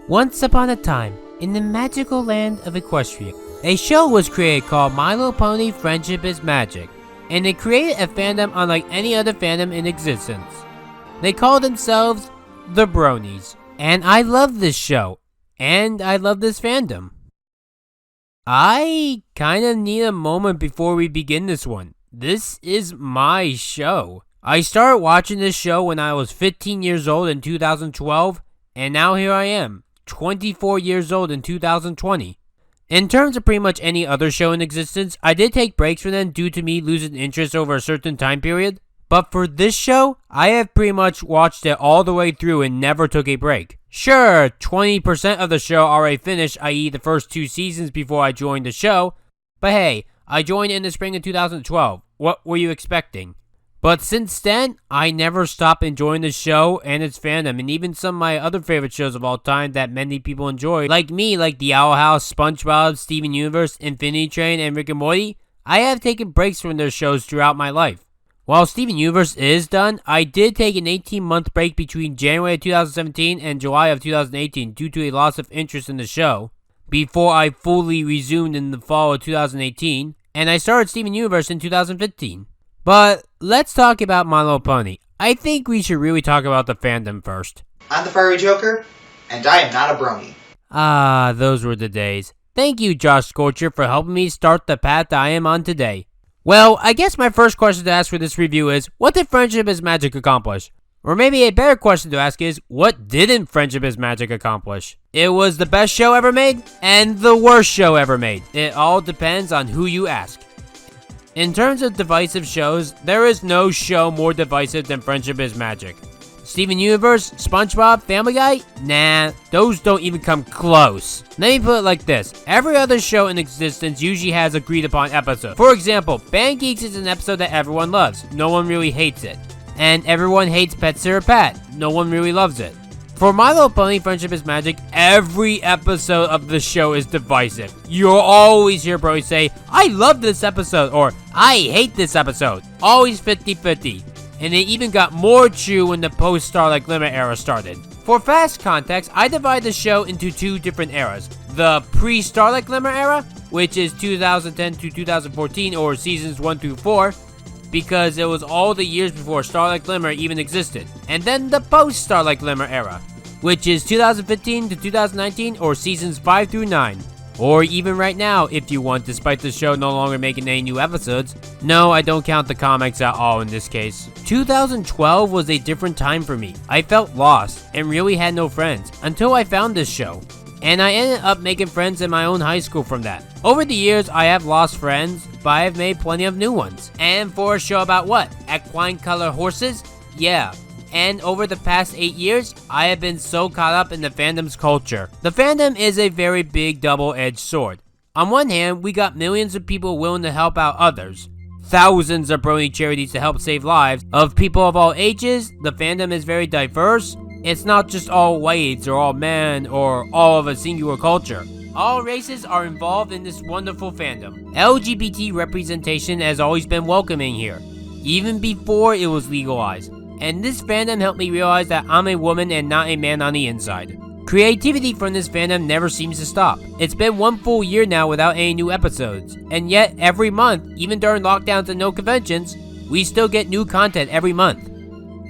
Once upon a time, in the magical land of Equestria, a show was created called My Little Pony Friendship is Magic, and they created a fandom unlike any other fandom in existence. They called themselves the Bronies, and I love this show, and I love this fandom. I kinda need a moment before we begin this one. This is my show. I started watching this show when I was 15 years old in 2012, and now here I am, 24 years old in 2020. In terms of pretty much any other show in existence, I did take breaks from them due to me losing interest over a certain time period. But for this show, I have pretty much watched it all the way through and never took a break. Sure, 20% of the show already finished, i.e. the first 2 seasons before I joined the show. But hey, I joined in the spring of 2012. What were you expecting? But since then, I never stopped enjoying the show and its fandom, and even some of my other favorite shows of all time that many people enjoy, like me, like The Owl House, SpongeBob, Steven Universe, Infinity Train, and Rick and Morty. I have taken breaks from their shows throughout my life. While Steven Universe is done, I did take an 18-month break between January of 2017 and July of 2018 due to a loss of interest in the show, before I fully resumed in the fall of 2018, and I started Steven Universe in 2015. But let's talk about My Little Pony. I think we should really talk about the fandom first. I'm the furry Joker, and I am not a brony. Ah, those were the days. Thank you, Josh Scorcher, for helping me start the path that I am on today. Well, I guess my first question to ask for this review is, what did Friendship is Magic accomplish? Or maybe a better question to ask is, what didn't Friendship is Magic accomplish? It was the best show ever made, and the worst show ever made. It all depends on who you ask. In terms of divisive shows, there is no show more divisive than Friendship is Magic. Steven Universe, SpongeBob, Family Guy? Nah, those don't even come close. Let me put it like this. Every other show in existence usually has agreed upon episodes. For example, Band Geeks is an episode that everyone loves. No one really hates it. And everyone hates Pet Sitter Pat. No one really loves it. For My Little Pony Friendship is Magic, every episode of the show is divisive. You'll always hear Brody say, I love this episode, or I hate this episode. Always 50-50. And it even got more true when the post-Starlight Glimmer era started. For fast context, I divide the show into 2 different eras. The pre-Starlight Glimmer era, which is 2010 to 2014, or seasons 1 through 4, because it was all the years before Starlight Glimmer even existed. And then the post-Starlight Glimmer era, which is 2015 to 2019, or seasons 5 through 9. Or even right now, if you want, despite the show no longer making any new episodes. No, I don't count the comics at all in this case. 2012 was a different time for me. I felt lost, and really had no friends, until I found this show. And I ended up making friends in my own high school from that. Over the years, I have lost friends, but I have made plenty of new ones. And for a show about what? Equine color horses? Yeah. And over the past 8 years, I have been so caught up in the fandom's culture. The fandom is a very big double-edged sword. On one hand, we got millions of people willing to help out others. Thousands of brony charities to help save lives of people of all ages. The fandom is very diverse. It's not just all whites or all men or all of a singular culture. All races are involved in this wonderful fandom. LGBT representation has always been welcoming here, even before it was legalized. And this fandom helped me realize that I'm a woman and not a man on the inside. Creativity from this fandom never seems to stop. It's been 1 full year now without any new episodes. And yet, every month, even during lockdowns and no conventions, we still get new content every month.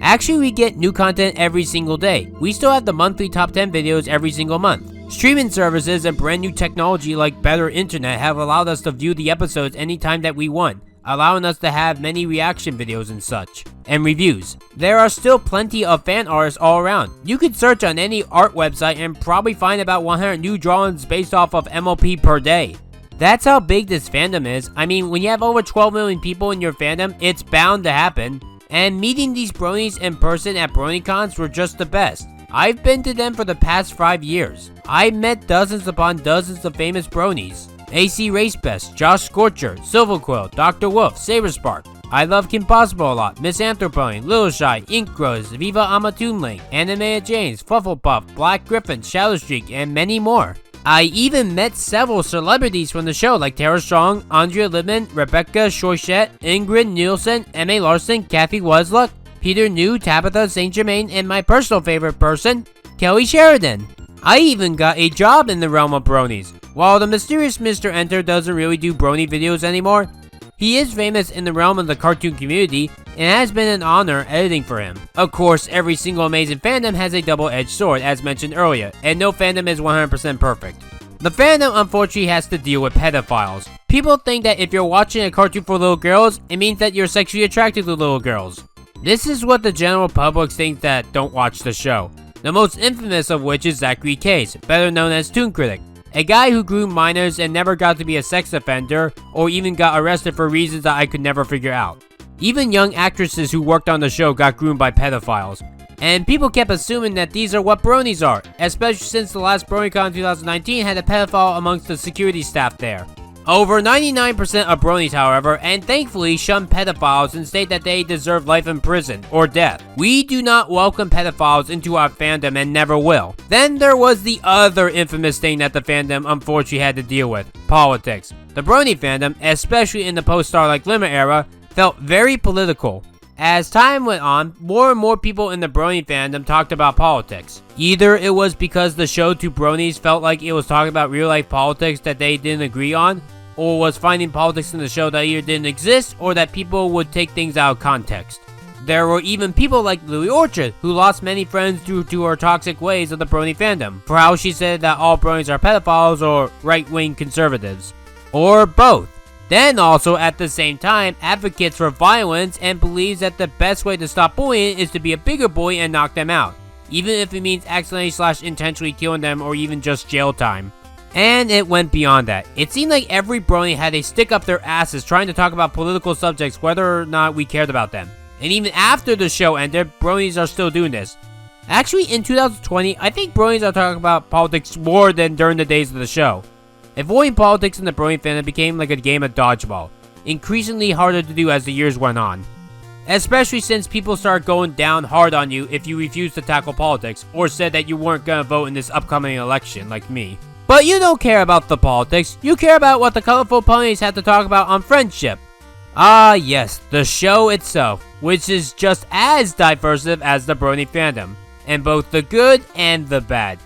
Actually, we get new content every single day. We still have the monthly top 10 videos every single month. Streaming services and brand new technology like better internet have allowed us to view the episodes anytime that we want, allowing us to have many reaction videos and such, and reviews. There are still plenty of fan artists all around. You could search on any art website and probably find about 100 new drawings based off of MLP per day. That's how big this fandom is. I mean, when you have over 12 million people in your fandom, it's bound to happen. And meeting these bronies in person at BronyCons were just the best. I've been to them for the past 5 years. I met dozens upon dozens of famous bronies. AC Racebest, Josh Scorcher, Silverquill, Dr. Wolf, Saberspark. I love Kim Possible a lot, Miss Anthropone, Little Shy, Ink Rose, Viva Amatoonling, Animated James, Flufflepuff, Black Griffin, Shadowstreak, and many more. I even met several celebrities from the show like Tara Strong, Andrea Libman, Rebecca Shorchette, Ingrid Nielsen, M.A. Larson, Kathy Wesluck, Peter New, Tabitha St. Germain, and my personal favorite person, Kelly Sheridan. I even got a job in the realm of bronies. While the mysterious Mr. Enter doesn't really do brony videos anymore, he is famous in the realm of the cartoon community and has been an honor editing for him. Of course, every single amazing fandom has a double-edged sword, as mentioned earlier, and no fandom is 100% perfect. The fandom unfortunately has to deal with pedophiles. People think that if you're watching a cartoon for little girls, it means that you're sexually attracted to little girls. This is what the general public thinks that don't watch the show. The most infamous of which is Zachary Case, better known as TheInsaneCritic, a guy who groomed minors and never got to be a sex offender or even got arrested for reasons that I could never figure out. Even young actresses who worked on the show got groomed by pedophiles. And people kept assuming that these are what bronies are, especially since the last BronyCon 2019 had a pedophile amongst the security staff there. Over 99% of bronies, however, and thankfully shun pedophiles and state that they deserve life in prison or death. We do not welcome pedophiles into our fandom and never will. Then there was the other infamous thing that the fandom unfortunately had to deal with: politics. The brony fandom, especially in the post-Starlight Glimmer era, felt very political. As time went on, more and more people in the brony fandom talked about politics. Either it was because the show to bronies felt like it was talking about real-life politics that they didn't agree on, or was finding politics in the show that either didn't exist or that people would take things out of context. There were even people like Louis Orchard, who lost many friends due to her toxic ways of the brony fandom, for how she said that all bronies are pedophiles or right-wing conservatives. Or both. Then also at the same time advocates for violence and believes that the best way to stop bullying is to be a bigger bully and knock them out, even if it means accidentally / intentionally killing them or even just jail time. And it went beyond that. It seemed like every brony had a stick up their asses trying to talk about political subjects whether or not we cared about them. And even after the show ended, bronies are still doing this. Actually, in 2020, I think bronies are talking about politics more than during the days of the show. Avoiding politics in the brony fandom became like a game of dodgeball, increasingly harder to do as the years went on. Especially since people started going down hard on you if you refused to tackle politics, or said that you weren't gonna vote in this upcoming election, like me. But you don't care about the politics, you care about what the colorful ponies had to talk about on friendship. Ah yes, the show itself, which is just as diversive as the brony fandom, and both the good and the bad.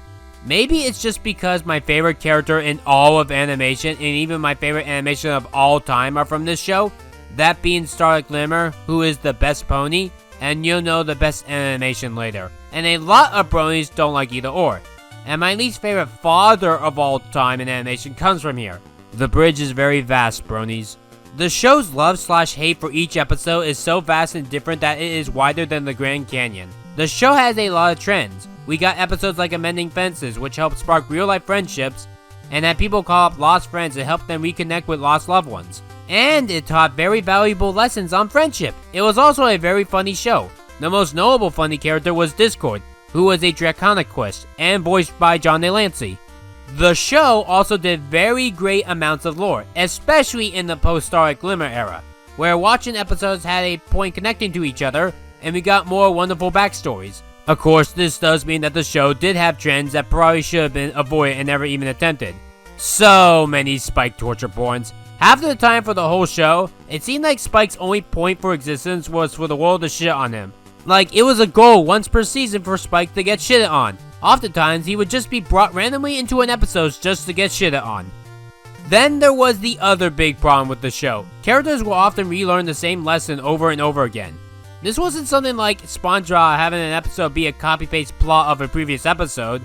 Maybe it's just because my favorite character in all of animation and even my favorite animation of all time are from this show, that being Starlight Glimmer, who is the best pony, and you'll know the best animation later. And a lot of bronies don't like either or. And my least favorite father of all time in animation comes from here. The bridge is very vast, bronies. The show's love / hate for each episode is so vast and different that it is wider than the Grand Canyon. The show has a lot of trends. We got episodes like Amending Fences, which help spark real-life friendships, and had people call up lost friends and help them reconnect with lost loved ones. And it taught very valuable lessons on friendship. It was also a very funny show. The most notable funny character was Discord, who was a Draconiquist, and voiced by John Delancey. The show also did very great amounts of lore, especially in the post-Starlight Glimmer era, where watching episodes had a point connecting to each other, and we got more wonderful backstories. Of course, this does mean that the show did have trends that probably should have been avoided and never even attempted. So many Spike torture porns. Half of the time for the whole show, it seemed like Spike's only point for existence was for the world to shit on him. Like, it was a goal once per season for Spike to get shitted on. Oftentimes, he would just be brought randomly into an episode just to get shitted on. Then there was the other big problem with the show. Characters will often relearn the same lesson over and over again. This wasn't something like SpongeBob having an episode be a copy-paste plot of a previous episode.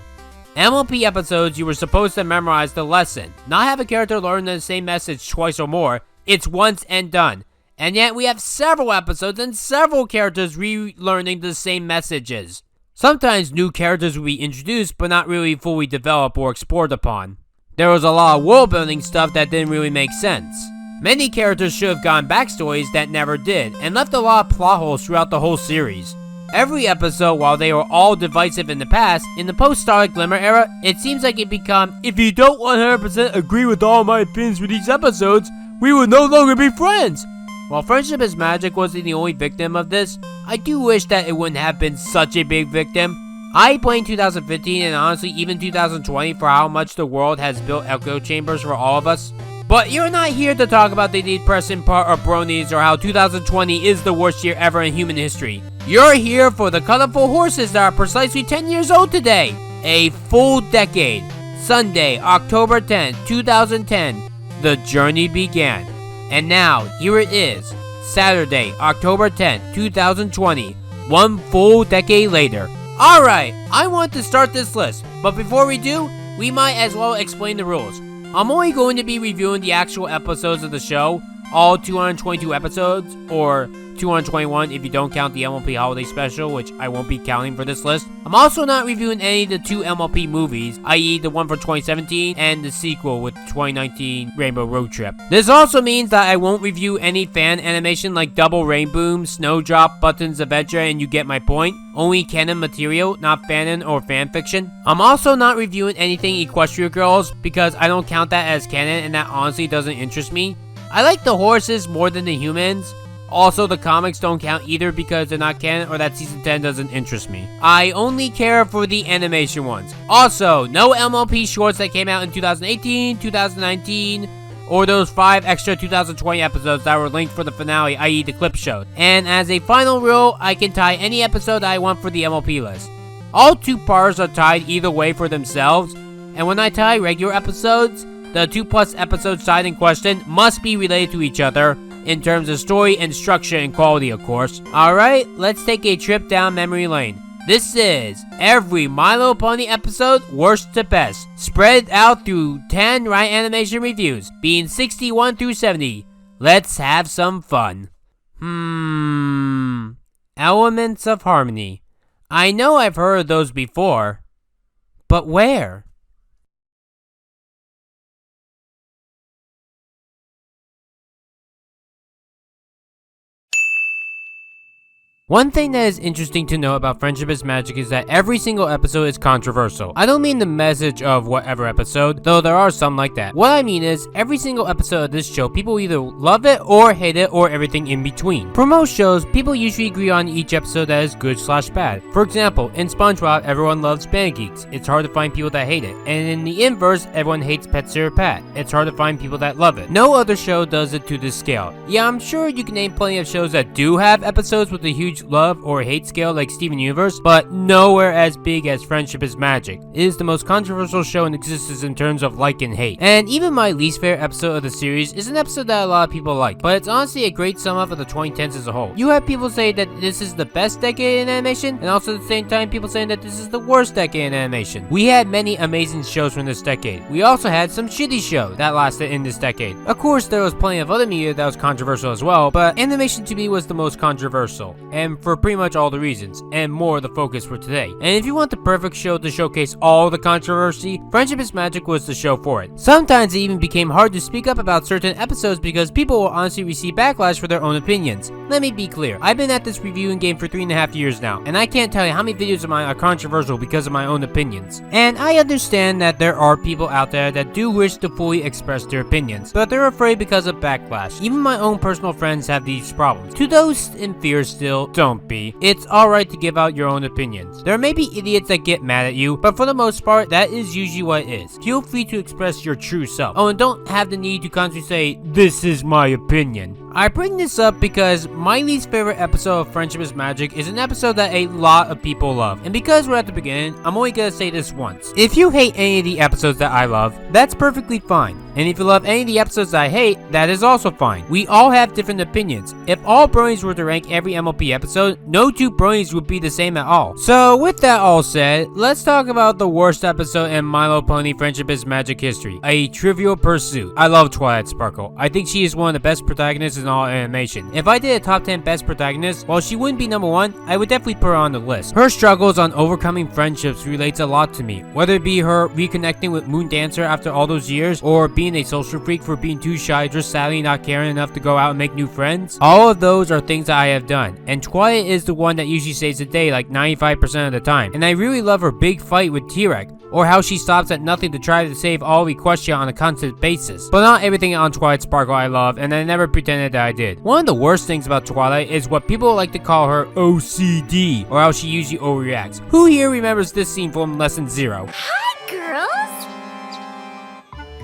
MLP episodes, you were supposed to memorize the lesson, not have a character learn the same message twice or more. It's once and done. And yet we have several episodes and several characters relearning the same messages. Sometimes new characters will be introduced but not really fully developed or explored upon. There was a lot of world building stuff that didn't really make sense. Many characters should have gotten backstories that never did, and left a lot of plot holes throughout the whole series. Every episode, while they were all divisive in the past, in the post-Starlight Glimmer era, it seems like it became, if you don't 100% agree with all my opinions for these episodes, we will no longer be friends! While Friendship is Magic wasn't the only victim of this, I do wish that it wouldn't have been such a big victim. I blame 2015 and honestly even 2020 for how much the world has built echo chambers for all of us. But you're not here to talk about the depressing part of bronies or how 2020 is the worst year ever in human history. You're here for the colorful horses that are precisely 10 years old today. A full decade. Sunday, October 10th, 2010, the journey began. And now, here it is, Saturday, October 10th, 2020, one full decade later. Alright, I want to start this list, but before we do, we might as well explain the rules. I'm only going to be reviewing the actual episodes of the show, all 222 episodes, or 221 if you don't count the MLP holiday special, which I won't be counting for this list. I'm also not reviewing any of the 2 MLP movies, i.e. the one for 2017 and the sequel with 2019 Rainbow Road Trip. This also means that I won't review any fan animation like Double Rainboom, Snowdrop, Buttons Adventure, and you get my point. Only canon material, not fanon or fanfiction. I'm also not reviewing anything Equestria Girls because I don't count that as canon and that honestly doesn't interest me. I like the horses more than the humans. Also, the comics don't count either because they're not canon or that season 10 doesn't interest me. I only care for the animation ones. Also, no MLP shorts that came out in 2018, 2019, or those 5 extra 2020 episodes that were linked for the finale, i.e. the clip show. And as a final rule, I can tie any episode I want for the MLP list. All 2 parts are tied either way for themselves, and when I tie regular episodes, the 2+ episodes tied in question must be related to each other, in terms of story and structure and quality, of course. Alright, let's take a trip down memory lane. This is every My Little Pony episode, worst to best, spread out through 10 Right Animation reviews, being 61 through 70. Let's have some fun. Elements of Harmony. I know I've heard of those before, but where? One thing that is interesting to know about Friendship is Magic is that every single episode is controversial. I don't mean the message of whatever episode, though there are some like that. What I mean is, every single episode of this show, people either love it or hate it or everything in between. For most shows, people usually agree on each episode that is good/bad. For example, in SpongeBob, everyone loves Pancakes. It's hard to find people that hate it. And in the inverse, everyone hates Pet Sir Pat. It's hard to find people that love it. No other show does it to this scale. Yeah, I'm sure you can name plenty of shows that do have episodes with a huge love or hate scale like Steven Universe, but nowhere as big as Friendship is Magic. It is the most controversial show in existence in terms of like and hate. And even my least favorite episode of the series is an episode that a lot of people like, but it's honestly a great sum up of the 2010s as a whole. You have people say that this is the best decade in animation, and also at the same time people saying that this is the worst decade in animation. We had many amazing shows from this decade. We also had some shitty shows that lasted in this decade. Of course, there was plenty of other media that was controversial as well, but animation to me was the most controversial, and for pretty much all the reasons, and more the focus for today. And if you want the perfect show to showcase all the controversy, Friendship is Magic was the show for it. Sometimes it even became hard to speak up about certain episodes because people will honestly receive backlash for their own opinions. Let me be clear, I've been at this reviewing game for 3.5 years now, and I can't tell you how many videos of mine are controversial because of my own opinions. And I understand that there are people out there that do wish to fully express their opinions, but they're afraid because of backlash. Even my own personal friends have these problems. To those in fear still, don't be. It's alright to give out your own opinions. There may be idiots that get mad at you, but for the most part, that is usually what it is. Feel free to express your true self. Oh, and don't have the need to constantly say, "This is my opinion." I bring this up because my least favorite episode of Friendship is Magic is an episode that a lot of people love. And because we're at the beginning, I'm only gonna say this once. If you hate any of the episodes that I love, that's perfectly fine. And if you love any of the episodes that I hate, that is also fine. We all have different opinions. If all bronies were to rank every MLP episode, no 2 bronies would be the same at all. So with that all said, let's talk about the worst episode in My Little Pony Friendship is Magic history, a Trivial Pursuit. I love Twilight Sparkle. I think she is one of the best protagonists in all animation. If I did a top 10 best protagonists, while she wouldn't be number 1, I would definitely put her on the list. Her struggles on overcoming friendships relates a lot to me, whether it be her reconnecting with Moon Dancer after all those years, or being a social freak for being too shy, just sadly not caring enough to go out and make new friends. All of those are things that I have done, and Twilight is the one that usually saves the day like 95% of the time. And I really love her big fight with T-Rex, or how she stops at nothing to try to save all of Equestria on a constant basis. But not everything on Twilight Sparkle I love, and I never pretended that I did. One of the worst things about Twilight is what people like to call her OCD, or how she usually overreacts. Who here remembers this scene from Lesson 0? Hi, girls!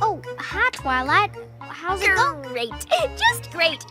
Oh, hi, Twilight. How's it going? Great. Just great.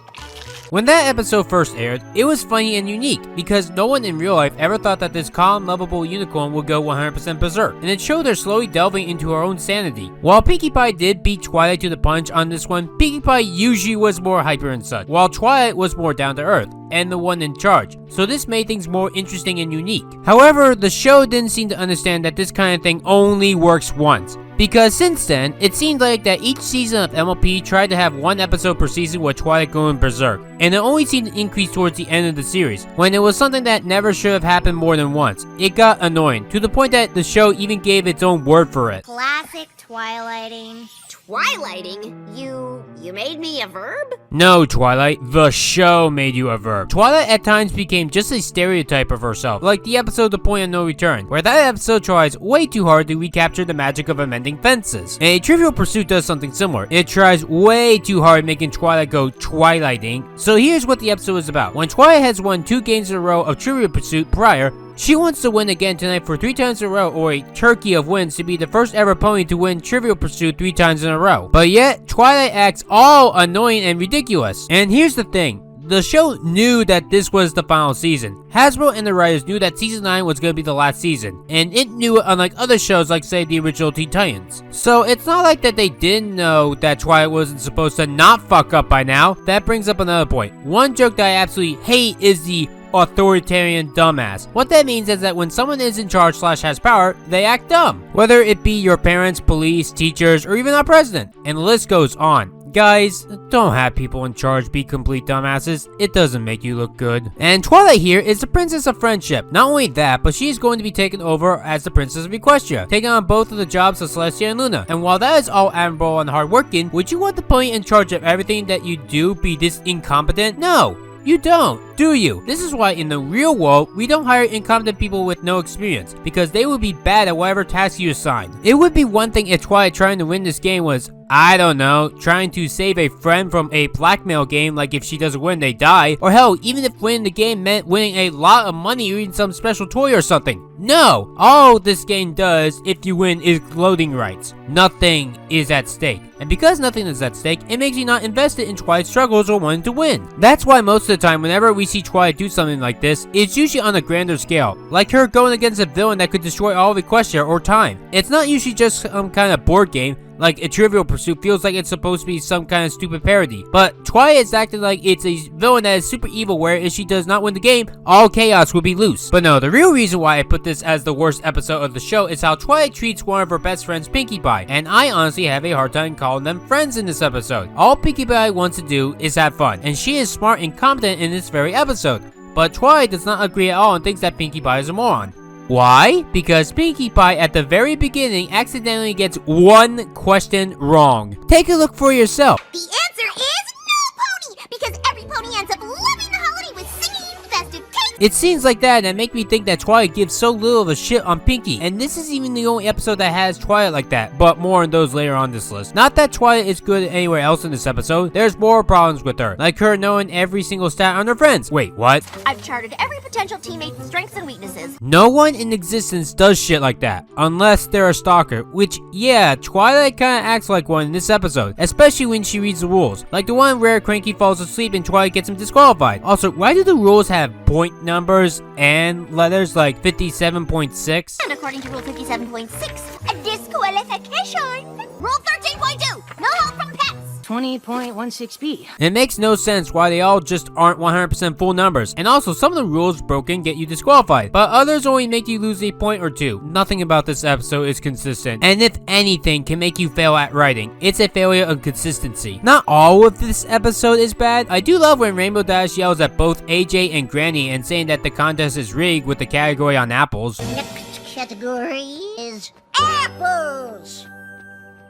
When that episode first aired, it was funny and unique because no one in real life ever thought that this calm, lovable unicorn would go 100% berserk, and it showed her slowly delving into her own sanity. While Pinkie Pie did beat Twilight to the punch on this one, Pinkie Pie usually was more hyper and such, while Twilight was more down to earth and the one in charge, so this made things more interesting and unique. However, the show didn't seem to understand that this kind of thing only works once. Because since then, it seemed like that each season of MLP tried to have one episode per season with Twilight going berserk, and it only seemed to increase towards the end of the series, when it was something that never should have happened more than once. It got annoying, to the point that the show even gave its own word for it. Classic Twilighting. Twilighting? You made me a verb? No, Twilight, the show made you a verb. Twilight at times became just a stereotype of herself, like the episode The Point of No Return, where that episode tries way too hard to recapture the magic of amending fences. And Trivial Pursuit does something similar. It tries way too hard making Twilight go Twilighting. So here's what the episode is about. When Twilight has won 2 games in a row of Trivial Pursuit prior, she wants to win again tonight for 3 times in a row, or a turkey of wins, to be the first ever pony to win Trivial Pursuit 3 times in a row. But yet, Twilight acts all annoying and ridiculous. And here's the thing. The show knew that this was the final season. Hasbro and the writers knew that season 9 was going to be the last season, and it knew it unlike other shows like, say, the original Teen Titans. So it's not like that they didn't know that Twilight wasn't supposed to not fuck up by now. That brings up another point. One joke that I absolutely hate is the authoritarian dumbass. What that means is that when someone is in charge / has power, they act dumb. Whether it be your parents, police, teachers, or even our president. And the list goes on. Guys, don't have people in charge be complete dumbasses. It doesn't make you look good. And Twilight here is the Princess of Friendship. Not only that, but she's going to be taken over as the Princess of Equestria, taking on both of the jobs of Celestia and Luna. And while that is all admirable and hardworking, would you want the pony in charge of everything that you do be this incompetent? No. You don't, do you? This is why in the real world, we don't hire incompetent people with no experience, because they would be bad at whatever task you assign. It would be one thing if Twilight trying to win this game was, I don't know, trying to save a friend from a blackmail game, like if she doesn't win, they die. Or hell, even if winning the game meant winning a lot of money or even some special toy or something. No! All this game does, if you win, is clothing rights. Nothing is at stake. And because nothing is at stake, it makes you not invested in Twilight's struggles or wanting to win. That's why most of the time, whenever we see Twilight do something like this, it's usually on a grander scale. Like her going against a villain that could destroy all of Equestria or time. It's not usually just some kind of board game. Like a Trivial Pursuit feels like it's supposed to be some kind of stupid parody. But Twilight is acting like it's a villain that is super evil, where if she does not win the game, all chaos will be loose. But no, the real reason why I put this as the worst episode of the show is how Twilight treats one of her best friends, Pinkie Pie. And I honestly have a hard time calling them friends in this episode. All Pinkie Pie wants to do is have fun, and she is smart and competent in this very episode. But Twilight does not agree at all and thinks that Pinkie Pie is a moron. Why? Because Pinkie Pie at the very beginning accidentally gets one question wrong. Take a look for yourself. The answer is no pony, because every pony ends up loving the holiday with singing, festive cake. It seems like that make me think that Twilight gives so little of a shit on Pinkie, and this is even the only episode that has Twilight like that, but more on those later on this list. Not that Twilight is good anywhere else in this episode, there's more problems with her, like her knowing every single stat on her friends. Wait, what? I've charted every potential teammate's strengths and weaknesses. No one in existence does shit like that, unless they're a stalker, which, yeah, Twilight kinda acts like one in this episode, especially when she reads the rules, like the one where Cranky falls asleep and Twilight gets him disqualified. Also, why do the rules have point numbers and letters like 57.6? And according to Rule 57.6, a disqualification. Rule 13.2, no help from pets. 20.16b. It makes no sense why they all just aren't 100% full numbers. And also, some of the rules broken get you disqualified, but others only make you lose a point or two. Nothing about this episode is consistent, and if anything can make you fail at writing, it's a failure of consistency. Not all of this episode is bad. I do love when Rainbow Dash yells at both AJ and Granny and saying that the contest is rigged with the category on apples. Next category is apples.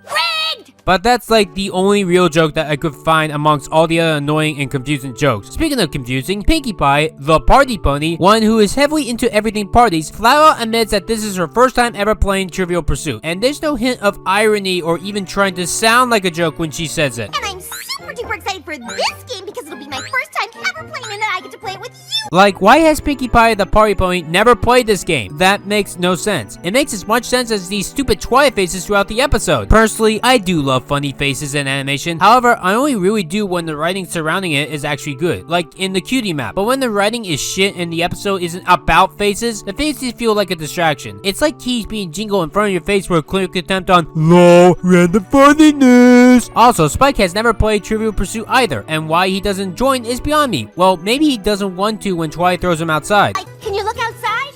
Rigged! But that's like the only real joke that I could find amongst all the other annoying and confusing jokes. Speaking of confusing, Pinkie Pie, the party pony, one who is heavily into everything parties, flat out admits that this is her first time ever playing Trivial Pursuit. And there's no hint of irony or even trying to sound like a joke when she says it. And I'm super duper excited for this game because it'll be my first first time ever playing it and I get to play it with you. Like, why has Pinkie Pie the Party Pony never played this game? That makes no sense. It makes as much sense as these stupid Twilight faces throughout the episode. Personally, I do love funny faces and animation. However, I only really do when the writing surrounding it is actually good, like in the cutie map. But when the writing is shit and the episode isn't about faces, the faces feel like a distraction. It's like keys being jingled in front of your face for a quick attempt on LOL random funniness. Also, Spike has never played Trivial Pursuit either, and why he doesn't join is beyond me. Well, maybe he doesn't want to when Twilight throws him outside. Can you look outside?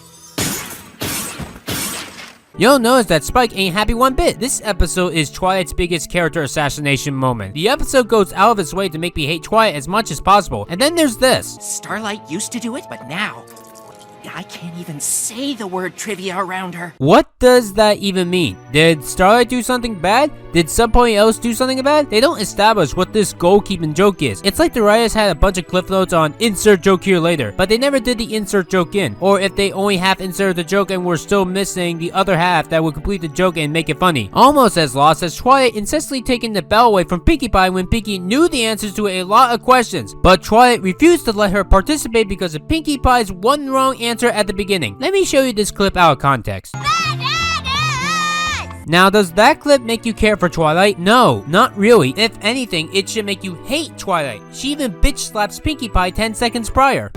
You'll notice that Spike ain't happy one bit. This episode is Twilight's biggest character assassination moment. The episode goes out of its way to make me hate Twilight as much as possible. And then there's this. Starlight used to do it, but now I can't even say the word trivia around her. What does that even mean? Did Starlight do something bad? Did somebody else do something bad? They don't establish what this goalkeeping joke is. It's like the writers had a bunch of cliff notes on insert joke here later, but they never did the insert joke in. Or if they only half inserted the joke and were still missing the other half that would complete the joke and make it funny. Almost as lost as Twilight incessantly taking the bell away from Pinkie Pie when Pinkie knew the answers to a lot of questions. But Twilight refused to let her participate because of Pinkie Pie's one wrong answer at the beginning. Let me show you this clip out of context. Now, does that clip make you care for Twilight? No, not really. If anything, it should make you hate Twilight. She even bitch slaps Pinkie Pie 10 seconds prior.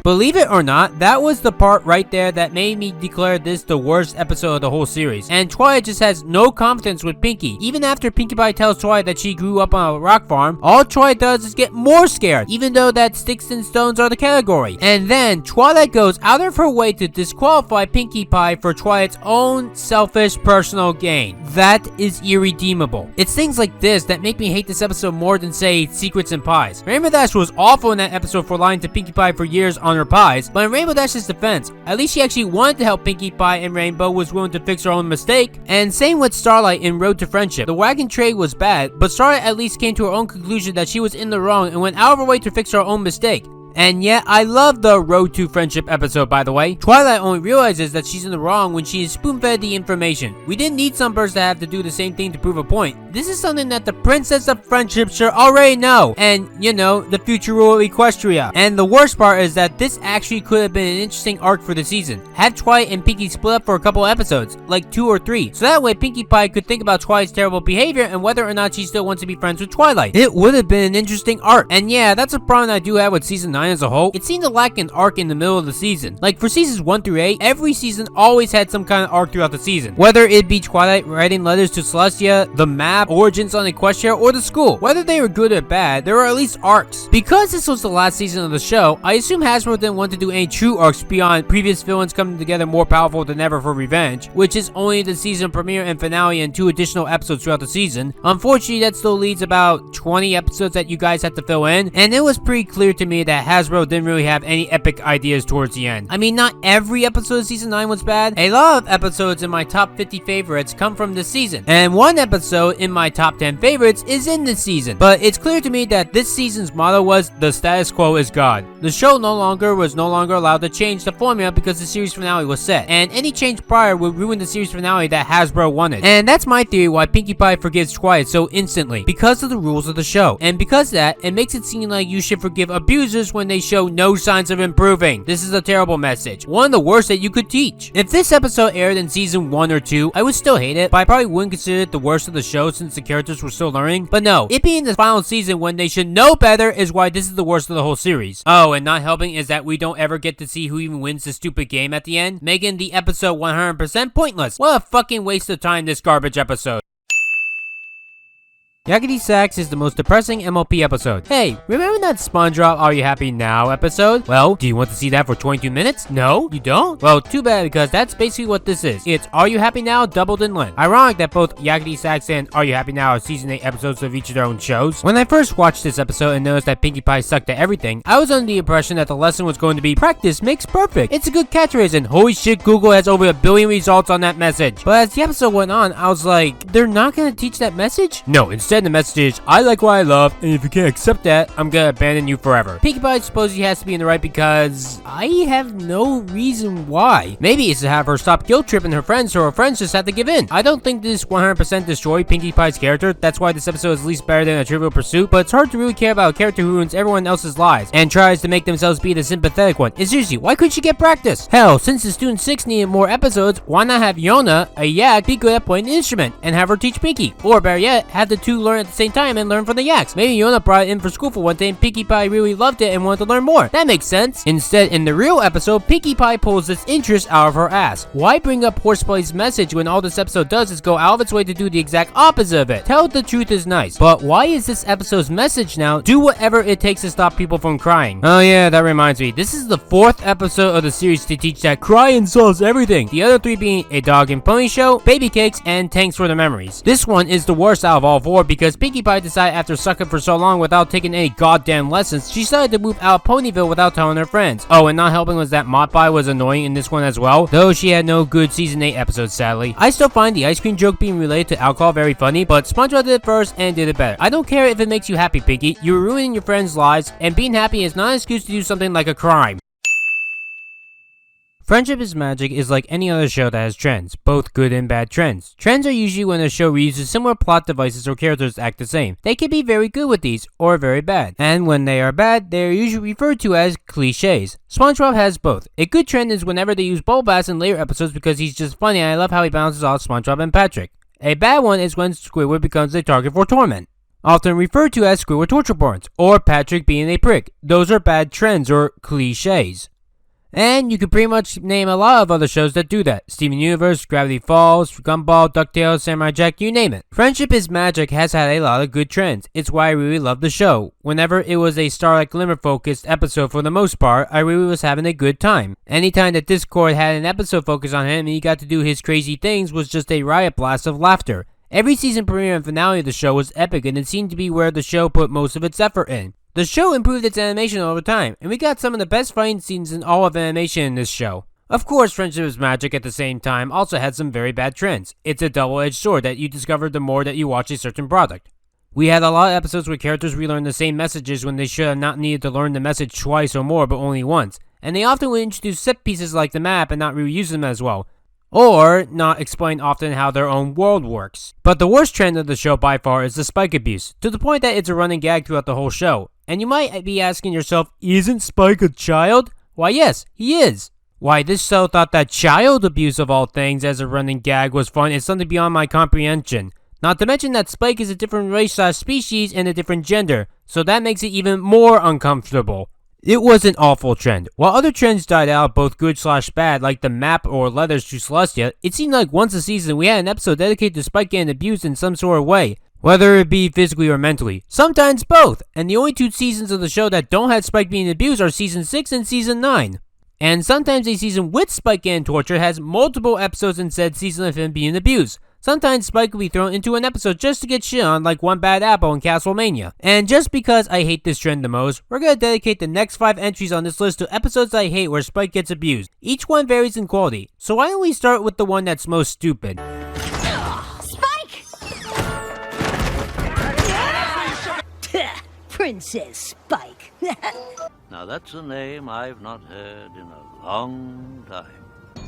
Believe it or not, that was the part right there that made me declare this the worst episode of the whole series. And Twilight just has no confidence with Pinkie. Even after Pinkie Pie tells Twilight that she grew up on a rock farm, all Twilight does is get more scared, even though that sticks and stones are the category. And then Twilight goes out of her way to disqualify Pinkie Pie for Twilight's own selfish personal gain. That is irredeemable. It's things like this that make me hate this episode more than, say, Secrets and Pies. Rainbow Dash was awful in that episode for lying to Pinkie Pie for years on her pies, but in Rainbow Dash's defense, at least she actually wanted to help Pinkie Pie, and Rainbow was willing to fix her own mistake. And same with Starlight in Road to Friendship. The wagon trade was bad, but Starlight at least came to her own conclusion that she was in the wrong and went out of her way to fix her own mistake. And yet, I love the Road to Friendship episode, by the way. Twilight only realizes that she's in the wrong when she is spoon-fed the information. We didn't need Sunburst to have to do the same thing to prove a point. This is something that the Princess of Friendship should already know. And, you know, the future ruler of Equestria. And the worst part is that this actually could have been an interesting arc for the season. Have Twilight and Pinkie split up for a couple episodes, like 2 or 3. So that way Pinkie Pie could think about Twilight's terrible behavior and whether or not she still wants to be friends with Twilight. It would have been an interesting arc. And yeah, that's a problem I do have with season 9 as a whole. It seemed to lack an arc in the middle of the season. Like for seasons 1 through 8, every season always had some kind of arc throughout the season. Whether it be Twilight writing letters to Celestia, the map, origins on Equestria, or the school. Whether they were good or bad, there were at least arcs. Because this was the last season of the show, I assume Hasbro didn't want to do any true arcs beyond previous villains coming together more powerful than ever for revenge, which is only the season premiere and finale and 2 additional episodes throughout the season. Unfortunately, that still leaves about 20 episodes that you guys have to fill in, and it was pretty clear to me that Hasbro didn't really have any epic ideas towards the end. I mean, not every episode of season 9 was bad. A lot of episodes in my top 50 favorites come from this season, and one episode in my top 10 favorites is in this season. But it's clear to me that this season's motto was the status quo is God. The show was no longer allowed to change the formula because the series finale was set, and any change prior would ruin the series finale that Hasbro wanted. And that's my theory why Pinkie Pie forgives Twilight so instantly, because of the rules of the show. And because of that, it makes it seem like you should forgive abusers when they show no signs of improving. This is a terrible message. One of the worst that you could teach. If this episode aired in season 1 or 2, I would still hate it, but I probably wouldn't consider it the worst of the show since the characters were still learning. But no, it being the final season when they should know better is why this is the worst of the whole series. Oh, and not helping is that we don't ever get to see who even wins the stupid game at the end, making the episode 100% pointless. What a fucking waste of time this garbage episode. Yakety Sax is the most depressing MLP episode. Hey, remember that SpongeBob Are You Happy Now episode? Well, do you want to see that for 22 minutes? No, you don't? Well, too bad, because that's basically what this is. It's Are You Happy Now doubled in length. Ironic that both Yakety Sax and Are You Happy Now are season 8 episodes of each of their own shows. When I first watched this episode and noticed that Pinkie Pie sucked at everything, I was under the impression that the lesson was going to be practice makes perfect. It's a good catchphrase, and holy shit, Google has over 1 billion results on that message. But as the episode went on, I was like, they're not gonna teach that message? No, instead Instead, the message is, I like what I love, and if you can't accept that, I'm gonna abandon you forever. Pinkie Pie supposedly has to be in the right because I have no reason why. Maybe it's to have her stop guilt tripping her friends so her friends just have to give in. I don't think this 100% destroy Pinkie Pie's character. That's why this episode is at least better than a Trivial Pursuit, but it's hard to really care about a character who ruins everyone else's lives and tries to make themselves be the sympathetic one. And seriously, why couldn't she get practice? Hell, since the Student 6 needed more episodes, why not have Yona, a yak, be good at playing an instrument and have her teach Pinkie? Or better yet, have the two learn at the same time and learn from the yaks. Maybe Yona brought it in for school for one day and Pinkie Pie really loved it and wanted to learn more. That makes sense. Instead, in the real episode, Pinkie Pie pulls this interest out of her ass. Why bring up Horseplay's message when all this episode does is go out of its way to do the exact opposite of it? Tell the truth is nice, but why is this episode's message now, do whatever it takes to stop people from crying? Oh yeah, that reminds me, this is the 4th episode of the series to teach that crying solves everything. The other 3 being A Dog and Pony Show, Baby Cakes, and Thanks for the Memories. This one is the worst out of all 4 because Pinkie Pie decided after sucking for so long without taking any goddamn lessons, she decided to move out of Ponyville without telling her friends. Oh, and not helping was that Mopeye was annoying in this one as well, though she had no good season 8 episodes sadly. I still find the ice cream joke being related to alcohol very funny, but SpongeBob did it first and did it better. I don't care if it makes you happy, Pinkie. You're ruining your friends' lives, and being happy is not an excuse to do something like a crime. Friendship is Magic is like any other show that has trends, both good and bad trends. Trends are usually when a show reuses similar plot devices or characters act the same. They can be very good with these, or very bad. And when they are bad, they are usually referred to as cliches. SpongeBob has both. A good trend is whenever they use Bubble Bass in later episodes because he's just funny and I love how he bounces off SpongeBob and Patrick. A bad one is when Squidward becomes a target for torment, often referred to as Squidward torture porns, or Patrick being a prick. Those are bad trends or cliches. And you could pretty much name a lot of other shows that do that. Steven Universe, Gravity Falls, Gumball, DuckTales, Samurai Jack, you name it. Friendship is Magic has had a lot of good trends. It's why I really love the show. Whenever it was a Starlight Glimmer focused episode for the most part, I really was having a good time. Anytime that Discord had an episode focused on him and he got to do his crazy things was just a riot blast of laughter. Every season premiere and finale of the show was epic and it seemed to be where the show put most of its effort in. The show improved its animation over time, and we got some of the best fighting scenes in all of animation in this show. Of course, Friendship is Magic at the same time also had some very bad trends. It's a double-edged sword that you discover the more that you watch a certain product. We had a lot of episodes where characters relearned the same messages when they should have not needed to learn the message twice or more, but only once. And they often would introduce set pieces like the map and not reuse them as well, or not explain often how their own world works. But the worst trend of the show by far is the Spike abuse, to the point that it's a running gag throughout the whole show. And you might be asking yourself, isn't Spike a child? Why yes, he is. Why this show thought that child abuse of all things as a running gag was fun is something beyond my comprehension. Not to mention that Spike is a different race/species and a different gender, so that makes it even more uncomfortable. It was an awful trend. While other trends died out, both good/bad, like the map or letters to Celestia, it seemed like once a season we had an episode dedicated to Spike getting abused in some sort of way, whether it be physically or mentally. Sometimes both, and the only 2 seasons of the show that don't have Spike being abused are Season 6 and Season 9. And sometimes a season with Spike getting tortured has multiple episodes in said season of him being abused. Sometimes Spike will be thrown into an episode just to get shit on, like One Bad Apple in Castlevania. And just because I hate this trend the most, we're gonna dedicate the next 5 entries on this list to episodes I hate where Spike gets abused. Each one varies in quality, so why don't we start with the one that's most stupid. Spike! Princess Spike. Now that's a name I've not heard in a long time.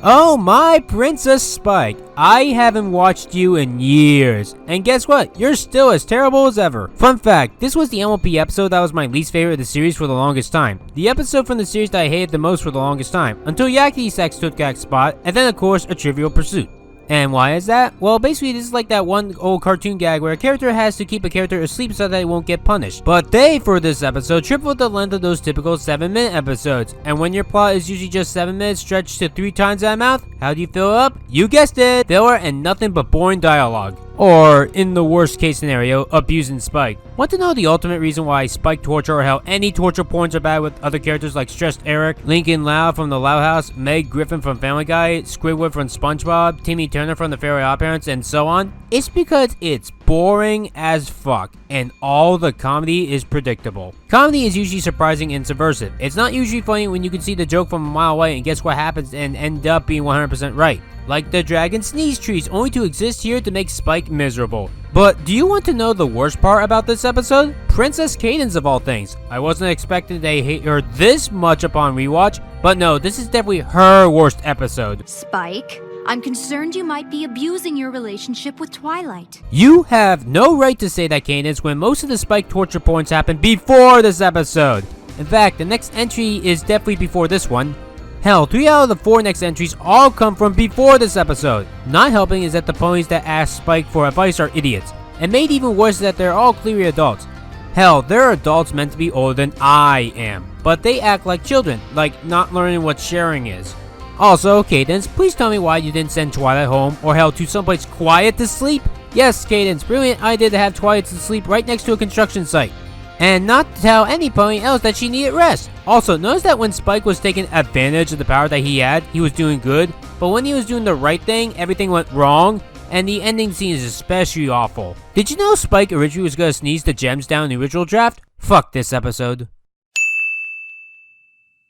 Oh my Princess Spike, I haven't watched you in years, and guess what, you're still as terrible as ever. Fun fact, this was the MLP episode that was my least favorite of the series for the longest time. The episode from the series that I hated the most for the longest time, until Yakety Sax took that spot, and then of course a Trivial Pursuit. And why is that? Well, basically this is like that one old cartoon gag where a character has to keep a character asleep so that they won't get punished. But they, for this episode, tripled the length of those typical 7-minute episodes. And when your plot is usually just 7 minutes stretched to 3 times that amount, how do you fill it up? You guessed it! Filler and nothing but boring dialogue. Or, in the worst case scenario, abusing Spike. Want to know the ultimate reason why Spike torture or how any torture porns are bad with other characters like Stressed Eric, Lincoln Loud from the Loud House, Meg Griffin from Family Guy, Squidward from SpongeBob, Timmy Turner from the Fairly Odd Parents, and so on? It's because it's boring as fuck, and all the comedy is predictable. Comedy is usually surprising and subversive. It's not usually funny when you can see the joke from a mile away and guess what happens and end up being 100% right. Like the dragon sneeze trees, only to exist here to make Spike miserable. But do you want to know the worst part about this episode? Princess Cadance of all things. I wasn't expecting to hate her this much upon rewatch, but no, this is definitely her worst episode. Spike, I'm concerned you might be abusing your relationship with Twilight. You have no right to say that, Cadance, when most of the Spike torture points happened before this episode. In fact, the next entry is definitely before this one. Hell, 3 out of the 4 next entries all come from before this episode. Not helping is that the ponies that ask Spike for advice are idiots. And made even worse is that they're all clearly adults. Hell, they're adults meant to be older than I am. But they act like children, like not learning what sharing is. Also, Cadance, please tell me why you didn't send Twilight home, or hell, to someplace quiet to sleep? Yes, Cadance, brilliant idea to have Twilight to sleep right next to a construction site. And not to tell any pony else that she needed rest. Also, notice that when Spike was taking advantage of the power that he had, he was doing good. But when he was doing the right thing, everything went wrong. And the ending scene is especially awful. Did you know Spike originally was gonna sneeze the gems down in the original draft? Fuck this episode.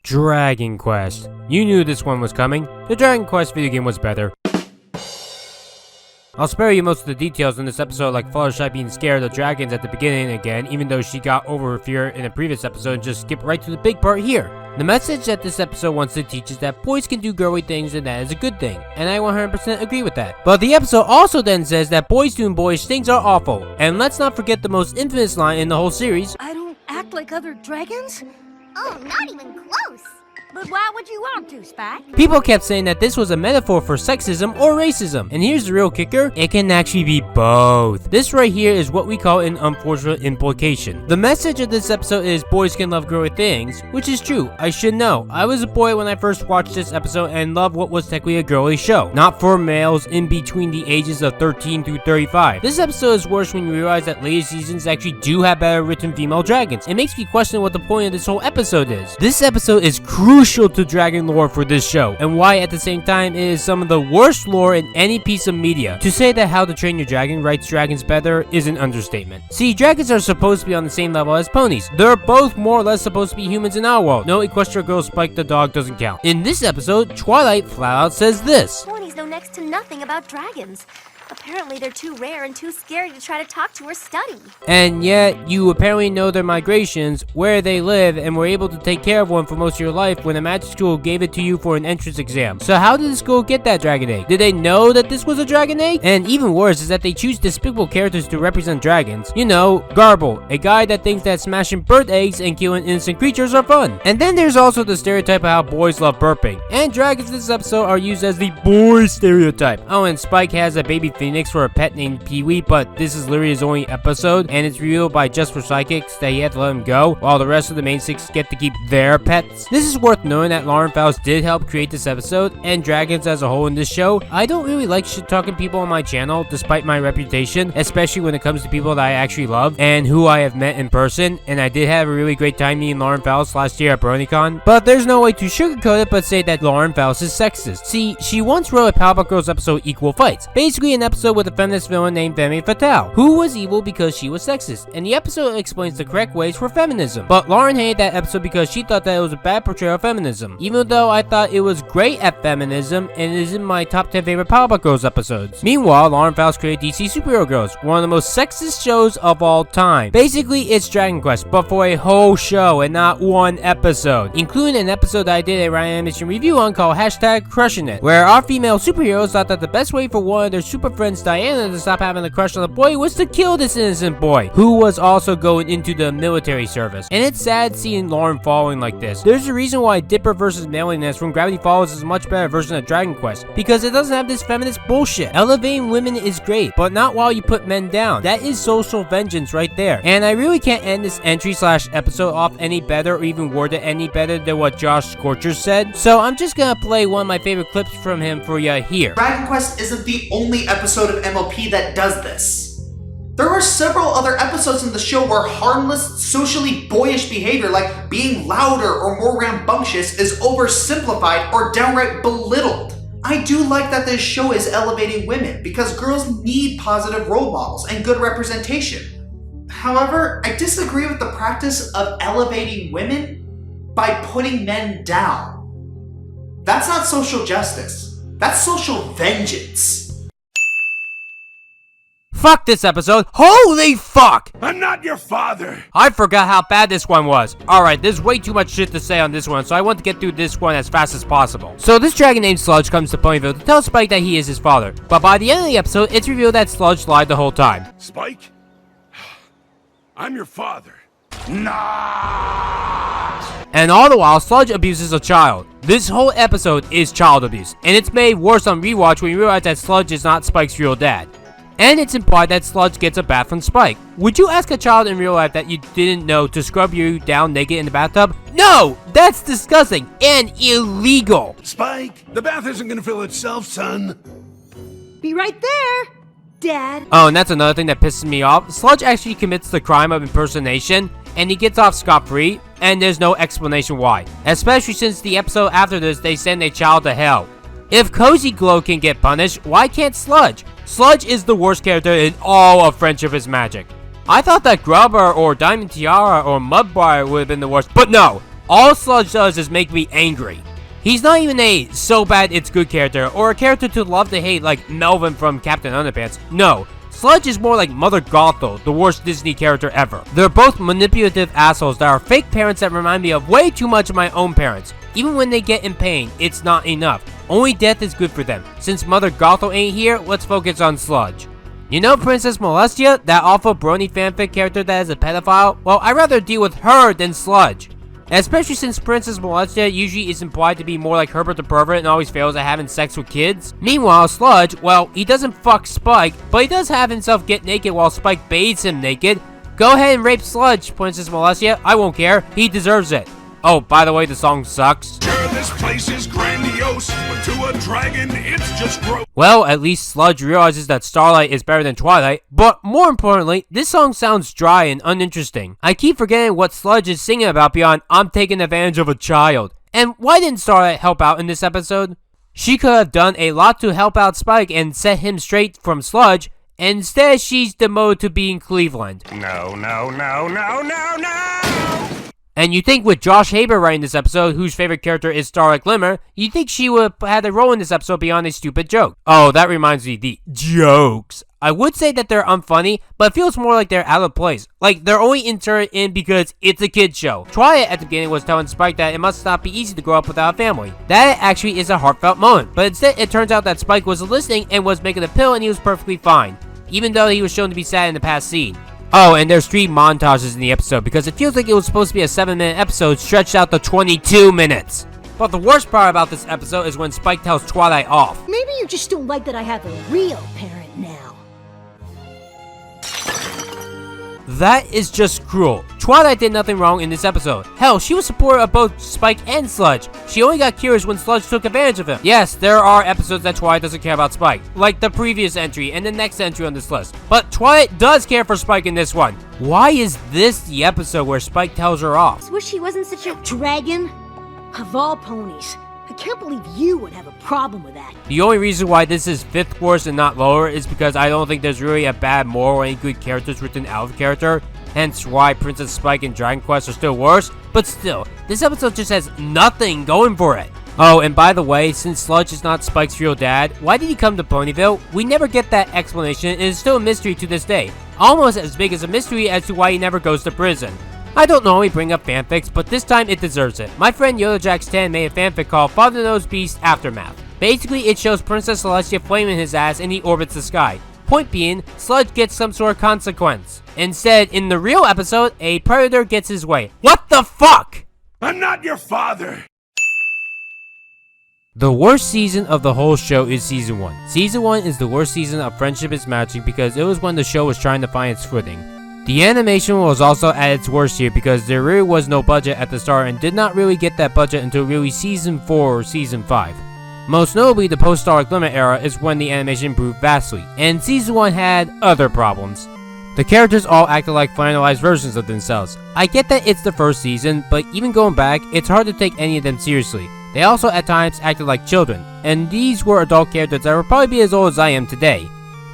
Dragon Quest. You knew this one was coming. The Dragon Quest video game was better. I'll spare you most of the details in this episode, like Fluttershy being scared of dragons at the beginning again, even though she got over her fear in a previous episode, and just skip right to the big part here. The message that this episode wants to teach is that boys can do girly things and that is a good thing, and I 100% agree with that. But the episode also then says that boys doing boyish things are awful, and let's not forget the most infamous line in the whole series. I don't act like other dragons? Oh, not even close. But why would you want to, Spike? People kept saying that this was a metaphor for sexism or racism, and here's the real kicker, it can actually be both. This right here is what we call an unfortunate implication. The message of this episode is boys can love girly things, which is true, I should know. I was a boy when I first watched this episode and loved what was technically a girly show, not for males in between the ages of 13 through 35. This episode is worse when you realize that later seasons actually do have better written female dragons. It makes me question what the point of this whole episode is. This episode is crucial to dragon lore for this show, and why at the same time it is some of the worst lore in any piece of media. To say that How to Train Your Dragon writes dragons better is an understatement. See, dragons are supposed to be on the same level as ponies. They're both more or less supposed to be humans in our world. No Equestria Girl Spike the dog doesn't count. In this episode, Twilight flat out says this. Ponies know next to nothing about dragons. Apparently they're too rare and too scary to try to talk to or study. And yet, you apparently know their migrations, where they live, and were able to take care of one for most of your life when a magic school gave it to you for an entrance exam. So how did the school get that dragon egg? Did they know that this was a dragon egg? And even worse is that they choose despicable characters to represent dragons. You know, Garble, a guy that thinks that smashing bird eggs and killing innocent creatures are fun. And then there's also the stereotype of how boys love burping. And dragons in this episode are used as the boy stereotype. Oh, and Spike has a baby Phoenix for a pet named Pee-wee, but this is literally his only episode, and it's revealed by Just for Psychics that he had to let him go, while the rest of the main 6 get to keep their pets. This is worth knowing that Lauren Faust did help create this episode, and dragons as a whole in this show. I don't really like shit-talking people on my channel, despite my reputation, especially when it comes to people that I actually love, and who I have met in person, and I did have a really great time meeting Lauren Faust last year at BronyCon, but there's no way to sugarcoat it but say that Lauren Faust is sexist. See, she once wrote a Powerpuff Girls episode Equal Fights, basically an episode with a feminist villain named Femme Fatale, who was evil because she was sexist, and the episode explains the correct ways for feminism. But Lauren hated that episode because she thought that it was a bad portrayal of feminism, even though I thought it was great at feminism and is in my top 10 favorite Powerpuff Girls episodes. Meanwhile, Lauren Faust created DC Superhero Girls, one of the most sexist shows of all time. Basically, it's Dragon Quest, but for a whole show and not one episode, including an episode that I did a Ryan Animation review on called #CrushingIt, where our female superheroes thought that the best way for one of their super friends, Diana, to stop having a crush on the boy was to kill this innocent boy, who was also going into the military service. And it's sad seeing Lauren falling like this. There's a reason why Dipper vs. Manliness from Gravity Falls is a much better version of Dragon Quest, because it doesn't have this feminist bullshit. Elevating women is great, but not while you put men down. That is social vengeance right there. And I really can't end this entry/episode off any better or even word it any better than what Josh Scorcher said. So I'm just gonna play one of my favorite clips from him for ya here. Dragon Quest isn't the only episode of MLP that does this. There are several other episodes in the show where harmless, socially boyish behavior like being louder or more rambunctious is oversimplified or downright belittled. I do like that this show is elevating women because girls need positive role models and good representation. However, I disagree with the practice of elevating women by putting men down. That's not social justice. That's social vengeance. Fuck this episode. Holy fuck! I'm not your father! I forgot how bad this one was. Alright, there's way too much shit to say on this one, so I want to get through this one as fast as possible. So this dragon named Sludge comes to Ponyville to tell Spike that he is his father. But by the end of the episode, it's revealed that Sludge lied the whole time. Spike? I'm your father. Nah! And all the while, Sludge abuses a child. This whole episode is child abuse, and it's made worse on rewatch when you realize that Sludge is not Spike's real dad. And it's implied that Sludge gets a bath from Spike. Would you ask a child in real life that you didn't know to scrub you down naked in the bathtub? No! That's disgusting and illegal! Spike, the bath isn't gonna fill itself, son. Be right there, Dad. Oh, and that's another thing that pisses me off. Sludge actually commits the crime of impersonation, and he gets off scot-free, and there's no explanation why. Especially since the episode after this, they send a child to hell. If Cozy Glow can get punished, why can't Sludge? Sludge is the worst character in all of Friendship is Magic. I thought that Grubber or Diamond Tiara or Mudbriar would have been the worst, but no! All Sludge does is make me angry. He's not even a so bad it's good character, or a character to love to hate like Melvin from Captain Underpants. No, Sludge is more like Mother Gothel, the worst Disney character ever. They're both manipulative assholes that are fake parents that remind me of way too much of my own parents. Even when they get in pain, it's not enough. Only death is good for them. Since Mother Gothel ain't here, let's focus on Sludge. You know Princess Molestia, that awful brony fanfic character that is a pedophile? Well, I'd rather deal with her than Sludge. Especially since Princess Molestia usually is implied to be more like Herbert the Pervert and always fails at having sex with kids. Meanwhile, Sludge, well, he doesn't fuck Spike, but he does have himself get naked while Spike bathes him naked. Go ahead and rape Sludge, Princess Molestia. I won't care. He deserves it. Oh, by the way, the song sucks. Sure, this place is grandiose, but to a dragon, it's just gross. Well, at least Sludge realizes that Starlight is better than Twilight, but more importantly, this song sounds dry and uninteresting. I keep forgetting what Sludge is singing about beyond I'm taking advantage of a child. And why didn't Starlight help out in this episode? She could have done a lot to help out Spike and set him straight from Sludge, and instead she's demoted to being Cleveland. No, no, no, no, no, no! And you think with Josh Haber writing this episode, whose favorite character is Starlight Glimmer, you think she would have had a role in this episode beyond a stupid joke. Oh, that reminds me, the jokes. I would say that they're unfunny, but it feels more like they're out of place. Like, they're only inserted in because it's a kid's show. Twilight at the beginning was telling Spike that it must not be easy to grow up without a family. That actually is a heartfelt moment, but instead it turns out that Spike was listening and was making a pill and he was perfectly fine, even though he was shown to be sad in the past scene. Oh, and there's 3 montages in the episode because it feels like it was supposed to be a 7-minute episode stretched out to 22 minutes. But the worst part about this episode is when Spike tells Twilight off. Maybe you just don't like that I have a real parent now. That is just cruel. Twilight did nothing wrong in this episode. Hell, she was supportive of both Spike and Sludge. She only got curious when Sludge took advantage of him. Yes, there are episodes that Twilight doesn't care about Spike, like the previous entry and the next entry on this list. But Twilight does care for Spike in this one. Why is this the episode where Spike tells her off? Wish he wasn't such a dragon. Of all ponies, I can't believe you would have a problem with that. The only reason why this is 5th worst and not lower is because I don't think there's really a bad moral or any good characters written out of character. Hence why Princess Spike and Dragon Quest are still worse. But still, this episode just has nothing going for it. Oh, and by the way, since Sludge is not Spike's real dad, why did he come to Ponyville? We never get that explanation and it's still a mystery to this day. Almost as big as a mystery as to why he never goes to prison. I don't normally bring up fanfics, but this time it deserves it. My friend YodaJax10 made a fanfic called Father Knows Beast Aftermath. Basically, it shows Princess Celestia flaming his ass and he orbits the sky. Point being, Sludge gets some sort of consequence. Instead, in the real episode, a predator gets his way. What the fuck? I'm not your father! The worst season of the whole show is Season 1. Season 1 is the worst season of Friendship is Magic because it was when the show was trying to find its footing. The animation was also at its worst here because there really was no budget at the start and did not really get that budget until really Season 4 or Season 5. Most notably, the post-Starlight Glimmer era is when the animation improved vastly, and Season 1 had other problems. The characters all acted like finalized versions of themselves. I get that it's the first season, but even going back, it's hard to take any of them seriously. They also at times acted like children, and these were adult characters that would probably be as old as I am today,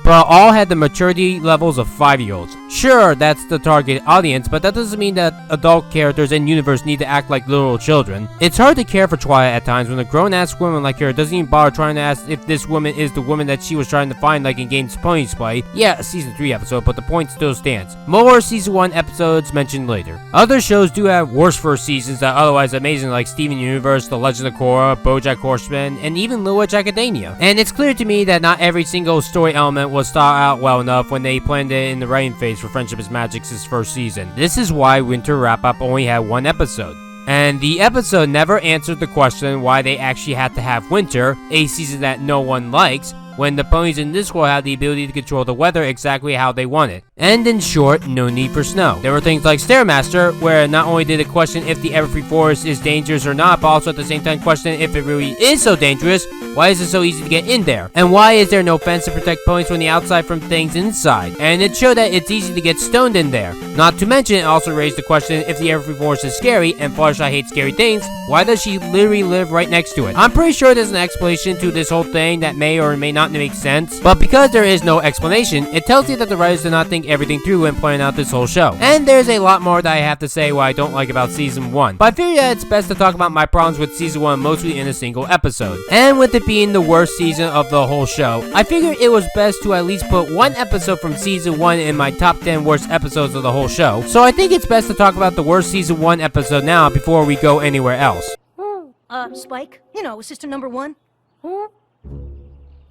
but all had the maturity levels of 5-year-olds. Sure, that's the target audience, but that doesn't mean that adult characters in universe need to act like little children. It's hard to care for Twilight at times when a grown-ass woman like her doesn't even bother trying to ask if this woman is the woman that she was trying to find, like in Games Pony Display. Yeah, a season 3 episode, but the point still stands. More season 1 episodes mentioned later. Other shows do have worse first seasons that are otherwise amazing, like Steven Universe, The Legend of Korra, BoJack Horseman, and even Little Witch Academia. And it's clear to me that not every single story element was thought out well enough when they planned it in the writing phase for Friendship is Magic's first season. This is why Winter Wrap-Up only had 1 episode. And the episode never answered the question why they actually had to have winter, a season that no one likes, when the ponies in this world have the ability to control the weather exactly how they want it. And in short, no need for snow. There were things like Stairmaster, where not only did it question if the Everfree Forest is dangerous or not, but also at the same time question if it really is so dangerous, why is it so easy to get in there? And why is there no fence to protect ponies from the outside from things inside? And it showed that it's easy to get stoned in there. Not to mention, it also raised the question if the Everfree Forest is scary, and Fluttershy hates scary things, why does she literally live right next to it? I'm pretty sure there's an explanation to this whole thing that may or may not make sense, but because there is no explanation, it tells you that the writers did not think everything through when planning out this whole show. And there's a lot more that I have to say what I don't like about season 1, but I figured that it's best to talk about my problems with season 1 mostly in a single episode. And with it being the worst season of the whole show, I figured it was best to at least put 1 episode from season 1 in my top 10 worst episodes of the whole show. So I think it's best to talk about the worst season 1 episode now before we go anywhere else. Spike, you know, assistant number 1.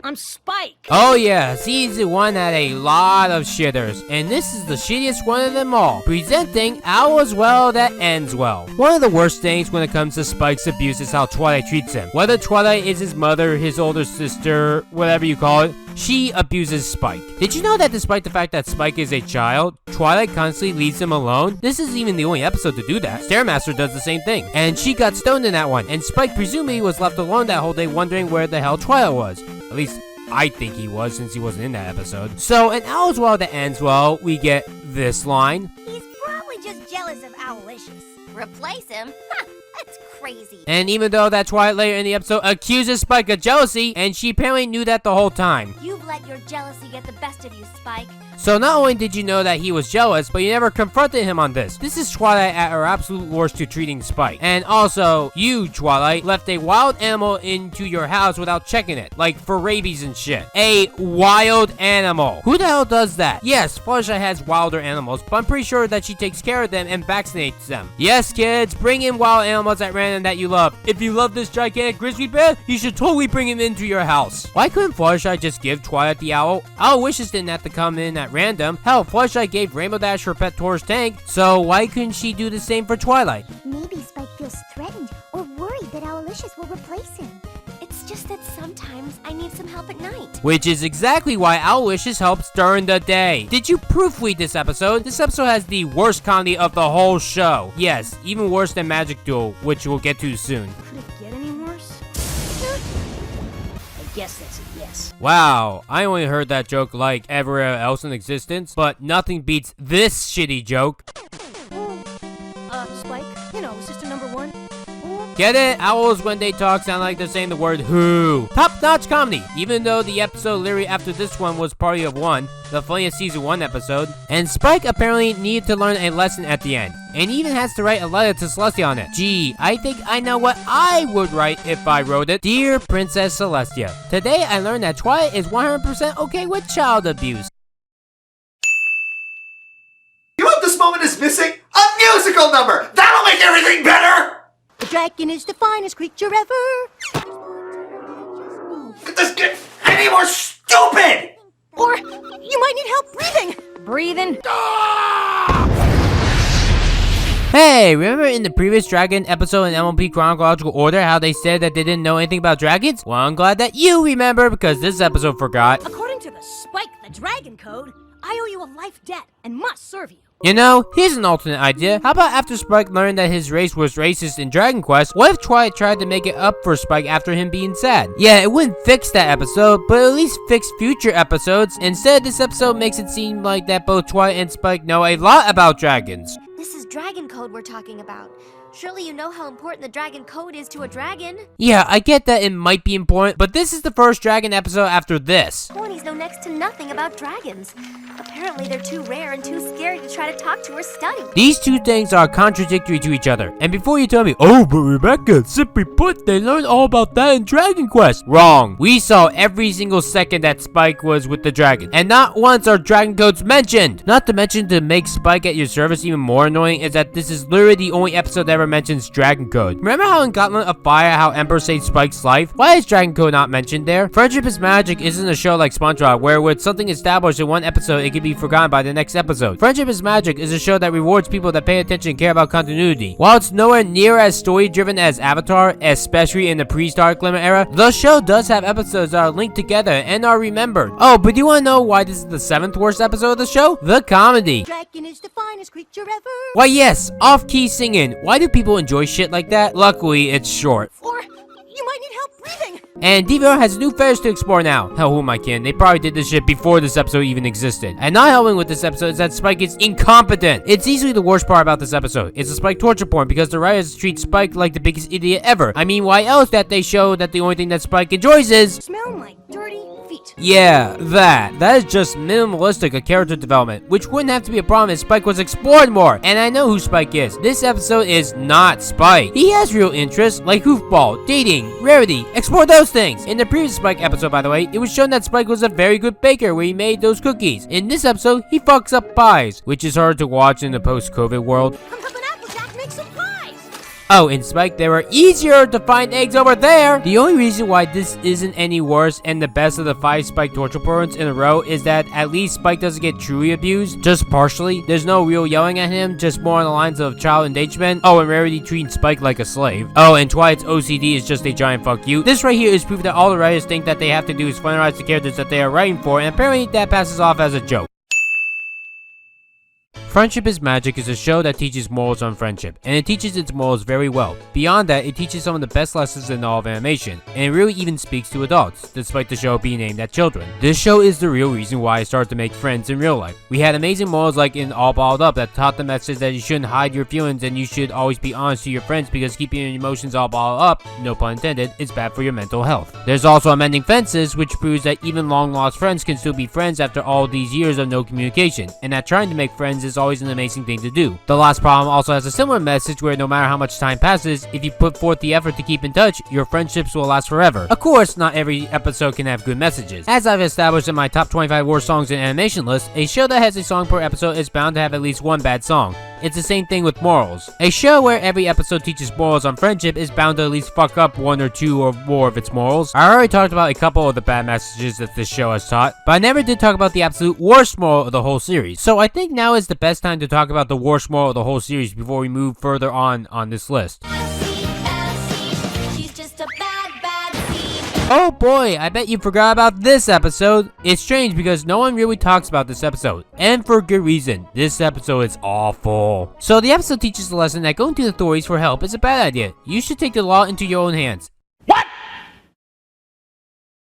I'm Spike. Oh yeah, season 1 had a lot of shitters, and this is the shittiest one of them all. Presenting All Is Well That Ends Well. One of the worst things when it comes to Spike's abuse is how Twilight treats him. Whether Twilight is his mother, his older sister, whatever you call it, she abuses Spike. Did you know that despite the fact that Spike is a child, Twilight constantly leaves him alone? This isn't even the only episode to do that. Stairmaster does the same thing, and she got stoned in that one, and Spike presumably was left alone that whole day wondering where the hell Twilight was. At least, I think he was, since he wasn't in that episode. So, in All Is Well That Ends Well, we get this line. He's probably just jealous of Owlicious. Replace him? Ha! That's crazy. And even though that Twilight later in the episode accuses Spike of jealousy, and she apparently knew that the whole time. You've let your jealousy get the best of you, Spike. So not only did you know that he was jealous, but you never confronted him on this. This is Twilight at her absolute worst to treating Spike. And also, you, Twilight, left a wild animal into your house without checking it. Like for rabies and shit. A wild animal. Who the hell does that? Yes, Fluttershy has wilder animals, but I'm pretty sure that she takes care of them and vaccinates them. Yes, kids, bring in wild animals at random that you love. If you love this gigantic grizzly bear, you should totally bring him into your house. Why couldn't Fluttershy just give Twilight the owl? Owlicious didn't have to come in at random. Hell, Fluttershy gave Rainbow Dash her pet Taurus tank, so why couldn't she do the same for Twilight? Maybe Spike feels threatened or worried that Owlicious will replace him. It's just that sometimes I need some help at night. Which is exactly why Owlicious helps during the day. Did you proofread this episode? This episode has the worst comedy of the whole show. Yes, even worse than Magic Duel, which we'll get to soon. Could it get any worse? I guess that's a yes. Wow, I only heard that joke like everywhere else in existence, but nothing beats this shitty joke. Spike, you know, assistant number 1. Get it? Owls, when they talk, sound like they're saying the word who. Top-notch comedy, even though the episode literally after this one was Party of One, the funniest season 1 episode. And Spike apparently needed to learn a lesson at the end, and even has to write a letter to Celestia on it. Gee, I think I know what I would write if I wrote it. Dear Princess Celestia, today I learned that Twilight is 100% okay with child abuse. You know what this moment is missing? A musical number! That'll make everything better! The dragon is the finest creature ever. Could this get any more stupid? Or you might need help breathing. Breathing? Hey, remember in the previous Dragon episode in MLP Chronological Order how they said that they didn't know anything about dragons? Well, I'm glad that you remember because this episode forgot. According to the Spike the Dragon Code, I owe you a life debt and must serve you. You know, here's an alternate idea. How about after Spike learned that his race was racist in Dragon Quest, what if Twilight tried to make it up for Spike after him being sad? Yeah, it wouldn't fix that episode, but at least fix future episodes. Instead, this episode makes it seem like that both Twilight and Spike know a lot about dragons. This is Dragon Code we're talking about. Surely you know how important the Dragon Code is to a dragon. Yeah, I get that it might be important, but this is the first Dragon episode after this. Ponies know next to nothing about dragons. Apparently they're too rare and too scary to try to talk to or study. These two things are contradictory to each other. And before you tell me, oh, but Rebecca, simply put, they learned all about that in Dragon Quest. Wrong. We saw every single second that Spike was with the dragon. And not once are dragon codes mentioned. Not to mention, to make Spike at your service even more annoying is that this is literally the only episode that ever mentions dragon code. Remember how in Gauntlet of Fire, how Emperor saved Spike's life? Why is dragon code not mentioned there? Friendship is Magic isn't a show like SpongeBob where with something established in one episode, it can be forgotten by the next episode. Friendship is Magic is a show that rewards people that pay attention and care about continuity. While it's nowhere near as story-driven as Avatar, especially in the pre-Star Glimmer era, the show does have episodes that are linked together and are remembered. Oh, but do you want to know why this is the 7th worst episode of the show? The comedy. Dragon is the finest creature ever. Why yes, off-key singing. Why do people enjoy shit like that? Luckily, it's short. Or you might need help breathing. And DVR has new fairs to explore now. Hell, who am I kidding? They probably did this shit before this episode even existed. And not helping with this episode is that Spike is incompetent. It's easily the worst part about this episode. It's a Spike torture porn because the writers treat Spike like the biggest idiot ever. I mean, why else that they show that the only thing that Spike enjoys is... Smell my dirty feet. Yeah, that. That is just minimalistic of character development, which wouldn't have to be a problem if Spike was explored more. And I know who Spike is. This episode is not Spike. He has real interests like hoofball, dating, rarity. Explore those things. In the previous Spike episode, by the way, it was shown that Spike was a very good baker where he made those cookies. In this episode, he fucks up pies, which is hard to watch in the post-COVID world. I'm helping Applejack make some pies. Oh, in Spike, they were easier to find eggs over there. The only reason why this isn't any worse and the best of the 5 Spike torture porns in a row is that at least Spike doesn't get truly abused, just partially. There's no real yelling at him, just more on the lines of child endangerment. Oh, and Rarity treating Spike like a slave. Oh, and Twilight's OCD is just a giant fuck you. This right here is proof that all the writers think that they have to do is finalize the characters that they are writing for, and apparently that passes off as a joke. Friendship is Magic is a show that teaches morals on friendship, and it teaches its morals very well. Beyond that, it teaches some of the best lessons in all of animation, and it really even speaks to adults, despite the show being aimed at children. This show is the real reason why I started to make friends in real life. We had amazing morals like in All Balled Up that taught the message that you shouldn't hide your feelings and you should always be honest to your friends because keeping your emotions all balled up, no pun intended, is bad for your mental health. There's also Amending Fences, which proves that even long lost friends can still be friends after all these years of no communication, and that trying to make friends is always an amazing thing to do. The Last Problem also has a similar message where no matter how much time passes, if you put forth the effort to keep in touch, your friendships will last forever. Of course, not every episode can have good messages. As I've established in my top 25 worst songs in animation list, a show that has a song per episode is bound to have at least one bad song. It's the same thing with morals. A show where every episode teaches morals on friendship is bound to at least fuck up one or two or more of its morals. I already talked about a couple of the bad messages that this show has taught, but I never did talk about the absolute worst moral of the whole series. So I think now is the best time to talk about the worst moral of the whole series before we move further on this list. Oh boy, I bet you forgot about this episode. It's strange because no one really talks about this episode, and for good reason. This episode is awful. So the episode teaches the lesson that going to the authorities for help is a bad idea. You should take the law into your own hands. What?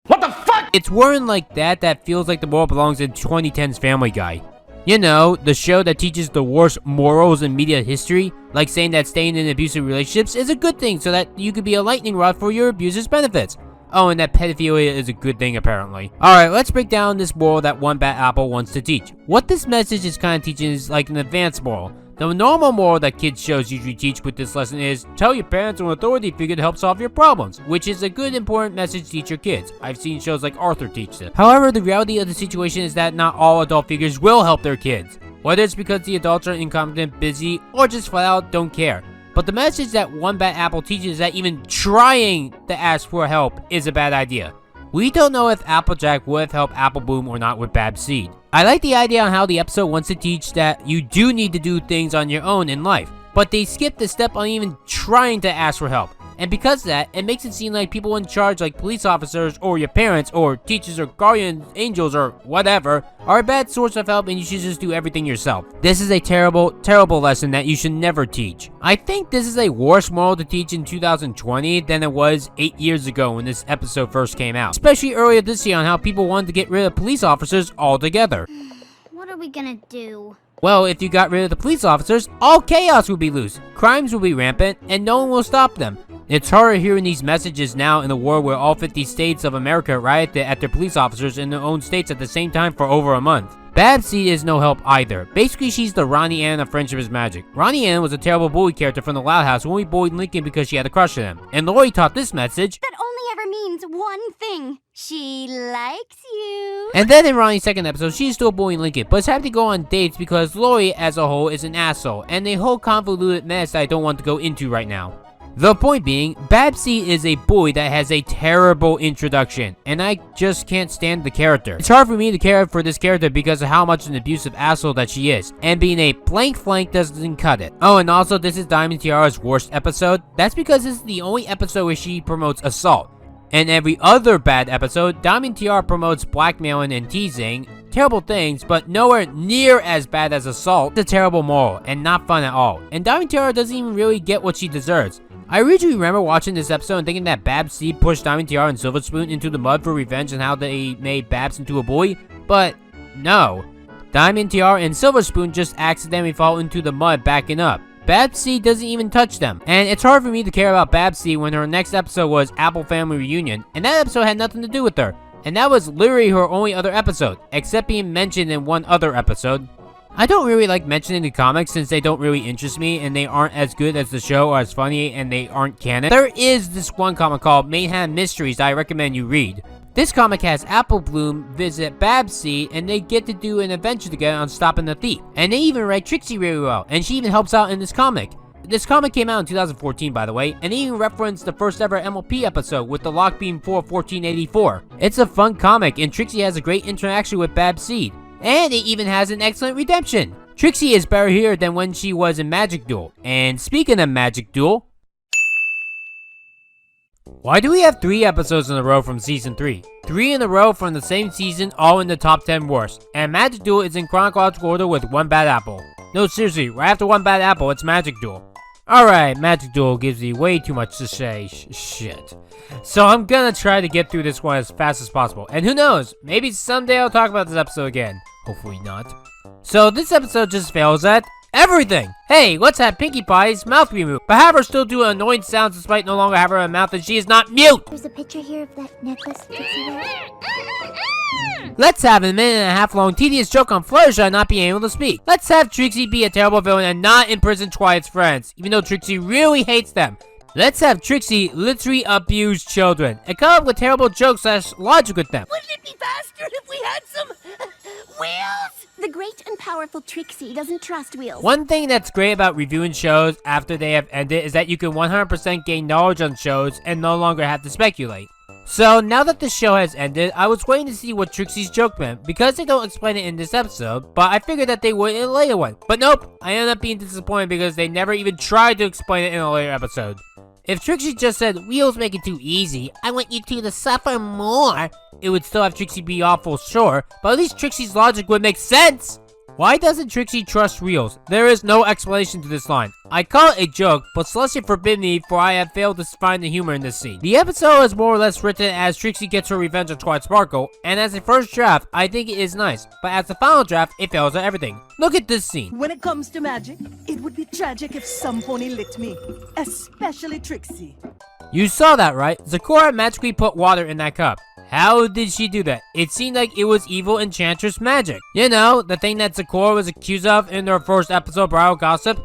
What the fuck? It's wording like that feels like the moral belongs in 2010's Family Guy. You know, the show that teaches the worst morals in media history, like saying that staying in abusive relationships is a good thing so that you could be a lightning rod for your abuser's benefits. Oh, and that pedophilia is a good thing apparently. Alright, let's break down this moral that One Bad Apple wants to teach. What this message is kind of teaching is like an advanced moral. The normal moral that kids shows usually teach with this lesson is, tell your parents or authority figure to help solve your problems, which is a good important message to teach your kids. I've seen shows like Arthur teach this. However, the reality of the situation is that not all adult figures will help their kids. Whether it's because the adults are incompetent, busy, or just flat out don't care. But the message that One Bad Apple teaches is that even trying to ask for help is a bad idea. We don't know if Applejack would have helped Apple Bloom or not with Bab's seed. I like the idea on how the episode wants to teach that you do need to do things on your own in life, but they skip the step on even trying to ask for help. And because of that, it makes it seem like people in charge like police officers or your parents or teachers or guardians, angels or whatever are a bad source of help and you should just do everything yourself. This is a terrible, terrible lesson that you should never teach. I think this is a worse moral to teach in 2020 than it was 8 years ago when this episode first came out. Especially earlier this year on how people wanted to get rid of police officers altogether. What are we gonna do? Well, if you got rid of the police officers, all chaos would be loose, crimes will be rampant, and no one will stop them. It's harder hearing these messages now in a world where all 50 states of America rioted at their police officers in their own states at the same time for over a month. Babsy is no help either. Basically, she's the Ronnie Ann of Friendship is Magic. Ronnie Ann was a terrible bully character from the Loud House when we bullied Lincoln because she had a crush on him. And Lori taught this message That only ever means one thing. She likes you. And then in Ronnie's second episode, she's still bullying Lincoln, but is having to go on dates because Lori as a whole is an asshole, and a whole convoluted mess that I don't want to go into right now. The point being, Babsy is a bully that has a terrible introduction, and I just can't stand the character. It's hard for me to care for this character because of how much an abusive asshole that she is, and being a blank flank doesn't cut it. Oh, and also this is Diamond Tiara's worst episode. That's because this is the only episode where she promotes assault. In every other bad episode, Diamond Tiara promotes blackmailing and teasing, terrible things, but nowhere near as bad as assault. It's a terrible moral, and not fun at all. And Diamond Tiara doesn't even really get what she deserves. I originally remember watching this episode and thinking that Babsy pushed Diamond Tiara and Silver Spoon into the mud for revenge and how they made Babs into a bully, but no. Diamond Tiara and Silver Spoon just accidentally fall into the mud backing up. Babsy doesn't even touch them. And it's hard for me to care about Babsy when her next episode was Apple Family Reunion, and that episode had nothing to do with her. And that was literally her only other episode, except being mentioned in one other episode. I don't really like mentioning the comics since they don't really interest me and they aren't as good as the show or as funny and they aren't canon. There is this one comic called Mayhem Mysteries that I recommend you read. This comic has Apple Bloom visit Babsy and they get to do an adventure together on stopping the thief. And they even write Trixie really well, and she even helps out in this comic. This comic came out in 2014 by the way, and they even referenced the first ever MLP episode with the lock being 4/14/84. It's a fun comic and Trixie has a great interaction with Babsy. And it even has an excellent redemption. Trixie is better here than when she was in Magic Duel. And speaking of Magic Duel, why do we have 3 episodes in a row from Season 3? 3 in a row from the same season, all in the top 10 worst. And Magic Duel is in chronological order with one bad apple. No, seriously, right after one bad apple, it's Magic Duel. Alright, Magic Duel gives me way too much to say. Shit. So I'm gonna try to get through this one as fast as possible. And who knows, maybe someday I'll talk about this episode again. Hopefully not. So this episode just fails at everything. Hey, let's have Pinkie Pie's mouth removed, but have her still do annoying sounds despite no longer having a mouth and she is not mute. There's a picture here of that necklace Trixie wears. Let's have a minute and a half long tedious joke on Fluttershy not being able to speak. Let's have Trixie be a terrible villain and not imprison Twilight's friends, even though Trixie really hates them. Let's have Trixie literally abuse children and come up with terrible jokes / logic with them. Wouldn't it be faster if we had some wheels? The great and powerful Trixie doesn't trust wheels. One thing that's great about reviewing shows after they have ended is that you can 100% gain knowledge on shows and no longer have to speculate. So now that the show has ended, I was waiting to see what Trixie's joke meant because they don't explain it in this episode, but I figured that they would in a later one. But nope, I ended up being disappointed because they never even tried to explain it in a later episode. If Trixie just said, "Wheels make it too easy, I want you two to suffer more," it would still have Trixie be awful, sure, but at least Trixie's logic would make sense! Why doesn't Trixie trust Wheels? There is no explanation to this line. I call it a joke, but Celestia forbid me for I have failed to find the humor in this scene. The episode is more or less written as Trixie gets her revenge on Twilight Sparkle, and as a first draft, I think it is nice, but as a final draft, it fails at everything. Look at this scene. When it comes to magic, it would be tragic if some pony licked me, especially Trixie. You saw that, right? Zecora magically put water in that cup. How did she do that? It seemed like it was evil enchantress magic. You know, the thing that Zecora was accused of in their first episode, Bridal Gossip.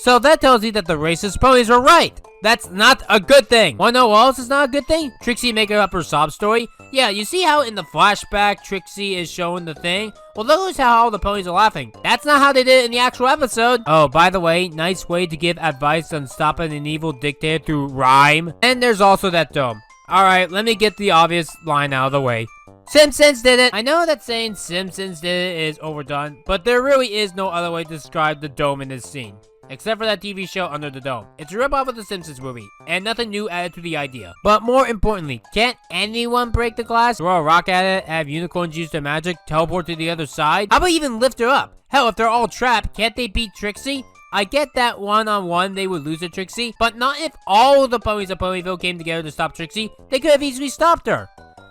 So that tells you that the racist ponies were right. That's not a good thing. Wanna know what else is not a good thing? Trixie making up her sob story. Yeah, you see how in the flashback, Trixie is showing the thing? Well, notice how all the ponies are laughing. That's not how they did it in the actual episode. Oh, by the way, nice way to give advice on stopping an evil dictator through rhyme. And there's also that dome. Alright, let me get the obvious line out of the way. Simpsons did it! I know that saying Simpsons did it is overdone, but there really is no other way to describe the dome in this scene. Except for that TV show Under the Dome. It's a rip-off of the Simpsons movie, and nothing new added to the idea. But more importantly, can't anyone break the glass, throw a rock at it, have unicorns use their magic, teleport to the other side? How about even lift her up? Hell, if they're all trapped, can't they beat Trixie? I get that one-on-one they would lose to Trixie, but not if all of the ponies of Ponyville came together to stop Trixie. They could have easily stopped her.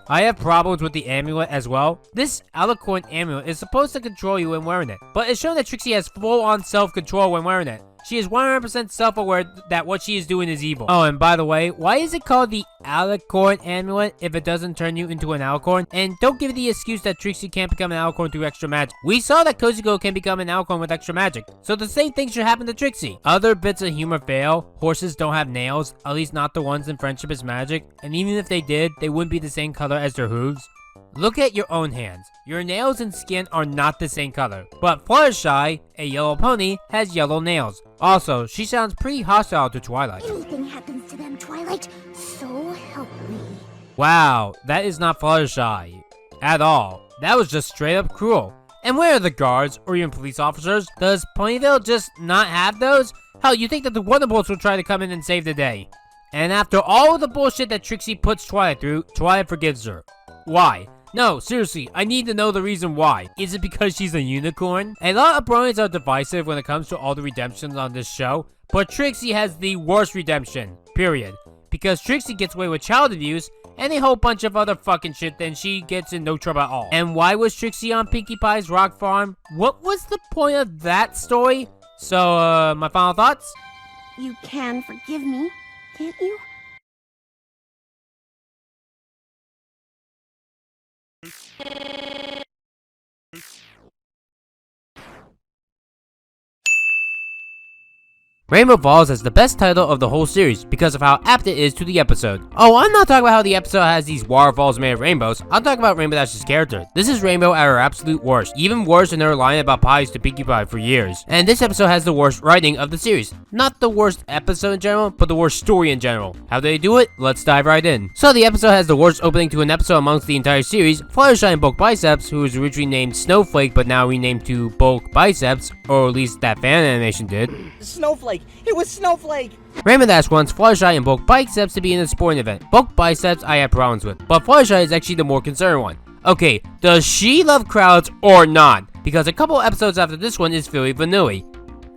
I have problems with the amulet as well. This Alicorn amulet is supposed to control you when wearing it, but it's shown that Trixie has full-on self-control when wearing it. She is 100% self-aware that what she is doing is evil. Oh, and by the way, why is it called the alicorn amulet if it doesn't turn you into an alicorn? And don't give the excuse that Trixie can't become an alicorn through extra magic. We saw that Kozuko can become an alicorn with extra magic, so the same thing should happen to Trixie. Other bits of humor fail. Horses don't have nails, at least not the ones in Friendship is Magic, and even if they did, they wouldn't be the same color as their hooves. Look at your own hands. Your nails and skin are not the same color, but Fluttershy, a yellow pony, has yellow nails. Also, she sounds pretty hostile to Twilight. Anything happens to them, Twilight, so help me. Wow, that is not Fluttershy at all. That was just straight up cruel. And where are the guards, or even police officers? Does Ponyville just not have those? Hell, you think that the Wonderbolts will try to come in and save the day. And after all of the bullshit that Trixie puts Twilight through, Twilight forgives her. Why? No, seriously, I need to know the reason why. Is it because she's a unicorn? A lot of bronies are divisive when it comes to all the redemptions on this show, but Trixie has the worst redemption, period. Because Trixie gets away with child abuse, and a whole bunch of other fucking shit, then she gets in no trouble at all. And why was Trixie on Pinkie Pie's rock farm? What was the point of that story? So, my final thoughts? You can forgive me, can't you? Rainbow Falls has the best title of the whole series because of how apt it is to the episode. Oh, I'm not talking about how the episode has these waterfalls made of rainbows. I'm talking about Rainbow Dash's character. This is Rainbow at her absolute worst, even worse than her lying about pies to Pinkie Pie for years. And this episode has the worst writing of the series. Not the worst episode in general, but the worst story in general. How do they do it? Let's dive right in. So the episode has the worst opening to an episode amongst the entire series. Fluttershy and Bulk Biceps, who was originally named Snowflake but now renamed to Bulk Biceps, or at least that fan animation did. Snowflake! It was Snowflake! Rainbow Dash wants Fluttershy and Bulk Biceps to be in a sporting event. Bulk Biceps I have problems with, but Fluttershy is actually the more concerned one. Okay, does she love crowds or not? Because a couple episodes after this one is Philly Vanilli.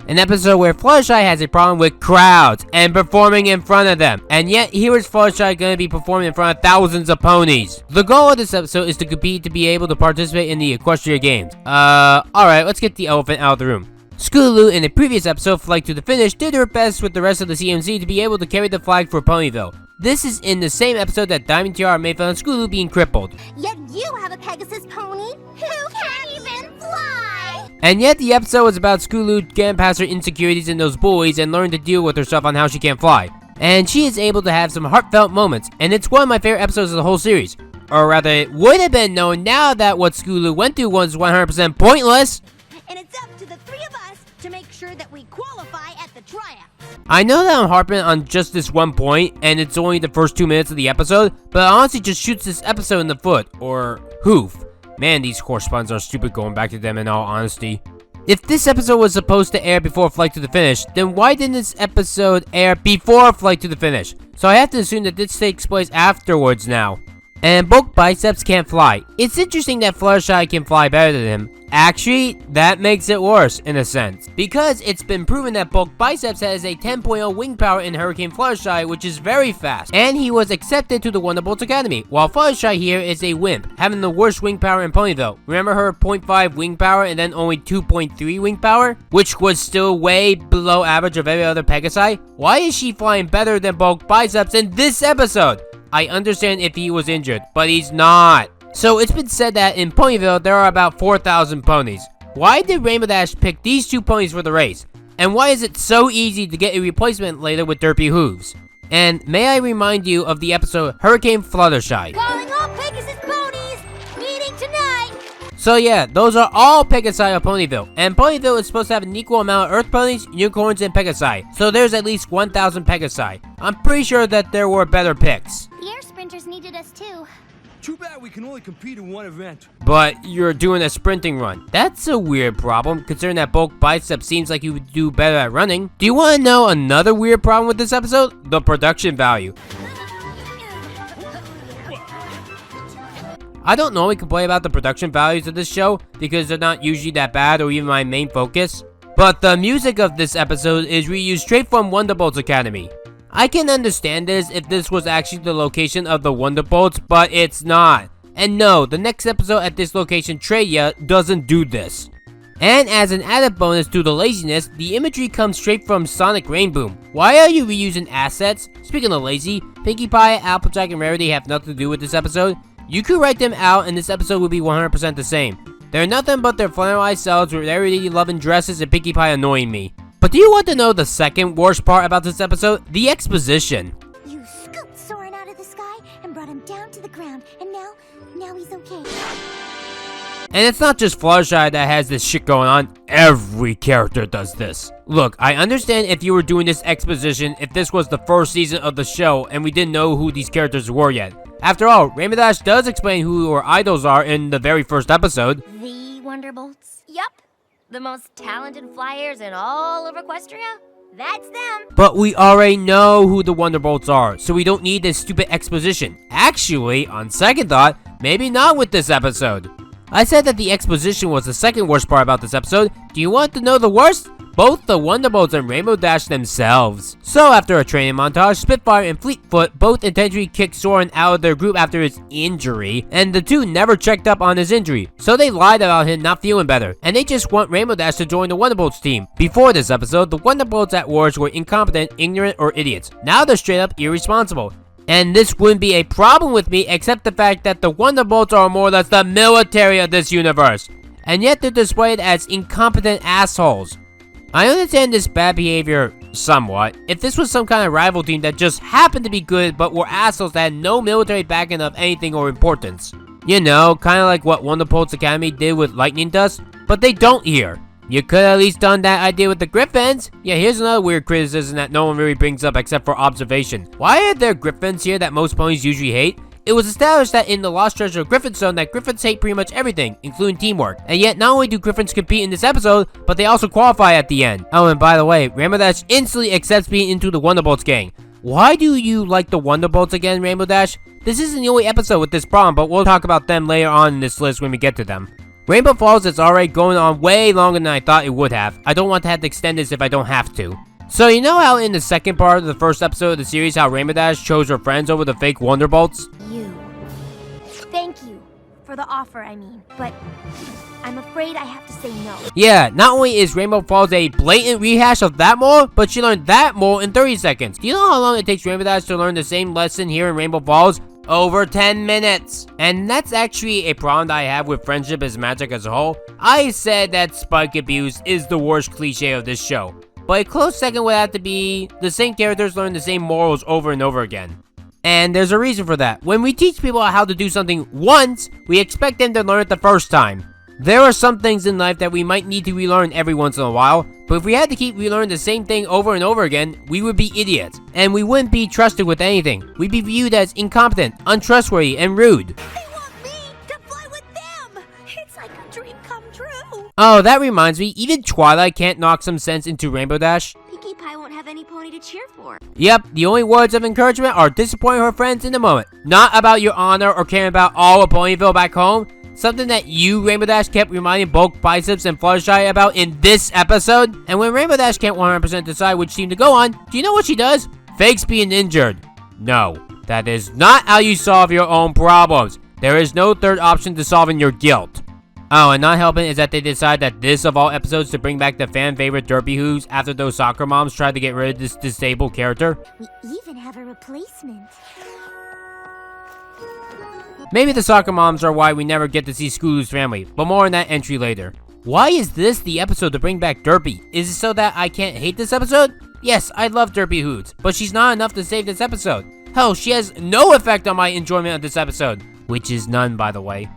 An episode where Fluttershy has a problem with crowds and performing in front of them. And yet, here is Fluttershy going to be performing in front of thousands of ponies. The goal of this episode is to compete to be able to participate in the Equestria Games. Alright, let's get the elephant out of the room. Scootaloo in the previous episode, Flight to the Finish, did her best with the rest of the CMC to be able to carry the flag for Ponyville. This is in the same episode that Diamond Tiara made fun of Scootaloo being crippled. Yet you have a Pegasus pony who can't even fly! And yet the episode was about Scootaloo getting past her insecurities and those bullies and learning to deal with herself on how she can't fly. And she is able to have some heartfelt moments, and it's one of my favorite episodes of the whole series. Or rather, it would have been known now that what Scootaloo went through was 100% pointless. And it's up to the three of us to make sure that we qualify at the tryout. I know that I'm harping on just this one point, and it's only the first 2 minutes of the episode, but it honestly just shoots this episode in the foot, or hoof. Man, these horse puns are stupid going back to them in all honesty. If this episode was supposed to air before Flight to the Finish, then why didn't this episode air before Flight to the Finish? So I have to assume that this takes place afterwards now. And Bulk Biceps can't fly. It's interesting that Fluttershy can fly better than him. Actually, that makes it worse, in a sense. Because it's been proven that Bulk Biceps has a 10.0 wing power in Hurricane Fluttershy, which is very fast. And he was accepted to the Wonderbolts Academy, while Fluttershy here is a wimp, having the worst wing power in Ponyville. Remember her 0.5 wing power and then only 2.3 wing power? Which was still way below average of every other Pegasi? Why is she flying better than Bulk Biceps in this episode? I understand if he was injured, but he's not. So it's been said that in Ponyville there are about 4,000 ponies. Why did Rainbow Dash pick these two ponies for the race? And why is it so easy to get a replacement later with derpy hooves? And may I remind you of the episode Hurricane Fluttershy. Calling all Pegasus ponies! Meeting tonight! So yeah, those are all Pegasi of Ponyville. And Ponyville is supposed to have an equal amount of Earth ponies, unicorns, and Pegasi. So there's at least 1,000 Pegasi. I'm pretty sure that there were better picks. The air sprinters needed us too. Too bad we can only compete in one event. But you're doing a sprinting run. That's a weird problem, considering that Bulk Biceps seems like he would do better at running. Do you want to know another weird problem with this episode? The production value. I don't normally complain about the production values of this show, because they're not usually that bad or even my main focus. But the music of this episode is reused straight from Wonderbolts Academy. I can understand this if this was actually the location of the Wonderbolts, but it's not. And no, the next episode at this location, Treya, doesn't do this. And as an added bonus to the laziness, the imagery comes straight from Sonic Rainboom. Why are you reusing assets? Speaking of lazy, Pinkie Pie, Applejack, and Rarity have nothing to do with this episode. You could write them out and this episode would be 100% the same. They're nothing but their flannelized selves with Rarity loving dresses and Pinkie Pie annoying me. But do you want to know the second worst part about this episode? The exposition. You scooped Soren out of the sky and brought him down to the ground, and now he's okay. And it's not just Fluttershy that has this shit going on, every character does this. Look, I understand if you were doing this exposition if this was the first season of the show and we didn't know who these characters were yet. After all, Rainbow Dash does explain who her idols are in the very first episode. The Wonderbolts? Yup. The most talented flyers in all of Equestria? That's them. But we already know who the Wonderbolts are, so we don't need this stupid exposition. Actually, on second thought, maybe not with this episode. I said that the exposition was the second worst part about this episode. Do you want to know the worst? Both the Wonderbolts and Rainbow Dash themselves. So after a training montage, Spitfire and Fleetfoot both intentionally kicked Soren out of their group after his injury, and the two never checked up on his injury, so they lied about him not feeling better, and they just want Rainbow Dash to join the Wonderbolts team. Before this episode, the Wonderbolts at Wars were incompetent, ignorant, or idiots. Now they're straight up irresponsible. And this wouldn't be a problem with me except the fact that the Wonderbolts are more or less the military of this universe. And yet they're displayed as incompetent assholes. I understand this bad behavior somewhat. If this was some kind of rival team that just happened to be good but were assholes that had no military backing of anything or importance. You know, kind of like what Wonderbolts Academy did with Lightning Dust, but they don't here. You could at least done that idea with the Griffins. Yeah, here's another weird criticism that no one really brings up except for observation. Why are there Griffins here that most ponies usually hate? It was established that in the Lost Treasure of Griffin Zone that Griffins hate pretty much everything, including teamwork. And yet, not only do Griffins compete in this episode, but they also qualify at the end. Oh, and by the way, Rainbow Dash instantly accepts being into the Wonderbolts gang. Why do you like the Wonderbolts again, Rainbow Dash? This isn't the only episode with this problem, but we'll talk about them later on in this list when we get to them. Rainbow Falls is already going on way longer than I thought it would have. I don't want to have to extend this if I don't have to. So you know how in the second part of the first episode of the series how Rainbow Dash chose her friends over the fake Wonderbolts? Thank you for the offer, I mean, but I'm afraid I have to say no. Yeah, not only is Rainbow Falls a blatant rehash of that mole, but she learned that mole in 30 seconds. Do you know how long it takes Rainbow Dash to learn the same lesson here in Rainbow Falls? Over 10 minutes. And that's actually a problem that I have with Friendship is Magic as a whole. I said that Spike abuse is the worst cliche of this show. But a close second would have to be the same characters learn the same morals over and over again. And there's a reason for that. When we teach people how to do something once, we expect them to learn it the first time. There are some things in life that we might need to relearn every once in a while, but if we had to keep relearning the same thing over and over again, we would be idiots, and we wouldn't be trusted with anything. We'd be viewed as incompetent, untrustworthy, and rude. They want me to fly with them! It's like a dream come true! Oh, that reminds me, even Twilight can't knock some sense into Rainbow Dash. Pinkie Pie won't have any pony to cheer for. Yep, the only words of encouragement are disappointing her friends in the moment. Not about your honor or caring about all of Ponyville back home. Something that you, Rainbow Dash, kept reminding Bulk, Biceps, and Fluttershy about in this episode. And when Rainbow Dash can't 100% decide which team to go on, do you know what she does? Fakes being injured. No, that is not how you solve your own problems. There is no third option to solving your guilt. Oh, and not helping is that they decide that this of all episodes to bring back the fan favorite Derpy Hoos after those soccer moms tried to get rid of this disabled character. We even have a replacement. Maybe the soccer moms are why we never get to see Scootaloo's family, but more on that entry later. Why is this the episode to bring back Derpy? Is it so that I can't hate this episode? Yes, I love Derpy Hoots, but she's not enough to save this episode. Hell, she has no effect on my enjoyment of this episode, which is none, by the way.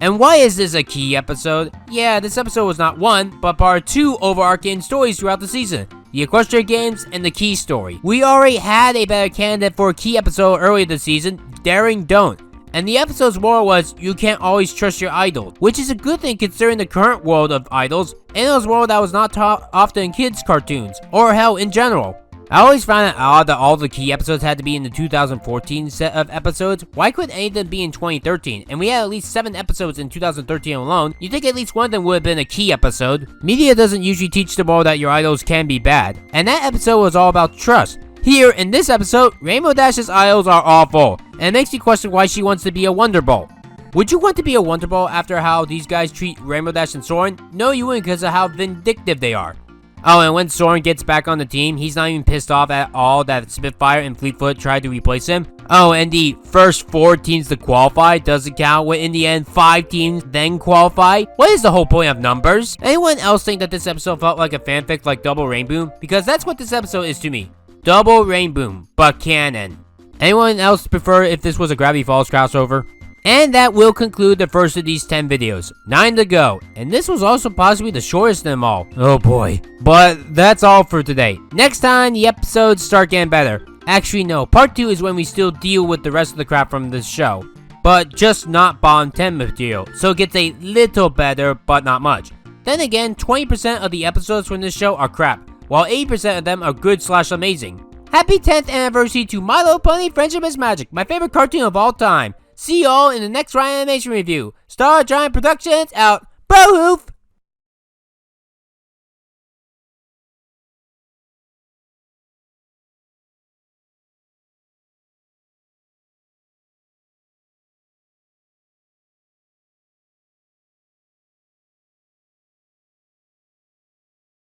And why is this a key episode? Yeah, this episode was not one, but part two overarching stories throughout the season. The Equestria Games and the Key story. We already had a better candidate for a key episode earlier this season, Daring Don't. And the episode's moral was, you can't always trust your idol, which is a good thing considering the current world of idols, and it was a world that was not taught often in kids' cartoons, or hell, in general. I always found it odd that all the key episodes had to be in the 2014 set of episodes. Why couldn't any of them be in 2013? And we had at least 7 episodes in 2013 alone. You'd think at least one of them would have been a key episode. Media doesn't usually teach the world that your idols can be bad, and that episode was all about trust. Here, in this episode, Rainbow Dash's idols are awful, and it makes you question why she wants to be a Wonderbolt. Would you want to be a Wonder Ball after how these guys treat Rainbow Dash and Soren? No, you wouldn't because of how vindictive they are. Oh, and when Soren gets back on the team, he's not even pissed off at all that Spitfire and Fleetfoot tried to replace him. Oh, and the first 4 teams to qualify doesn't count when in the end 5 teams then qualify. What is the whole point of numbers? Anyone else think that this episode felt like a fanfic like Double Rainboom? Because that's what this episode is to me. Double Rainboom, but canon. Anyone else prefer if this was a Gravity Falls crossover? And that will conclude the first of these 10 videos. 9 to go. And this was also possibly the shortest of them all. Oh boy. But that's all for today. Next time, the episodes start getting better. Actually, no. Part 2 is when we still deal with the rest of the crap from this show. But just not bottom 10 material. So it gets a little better, but not much. Then again, 20% of the episodes from this show are crap. While 80% of them are good/amazing. Happy 10th anniversary to My Little Pony Friendship is Magic, my favorite cartoon of all time. See y'all in the next Ryan Animation review. Star Giant Productions out. Brohoof!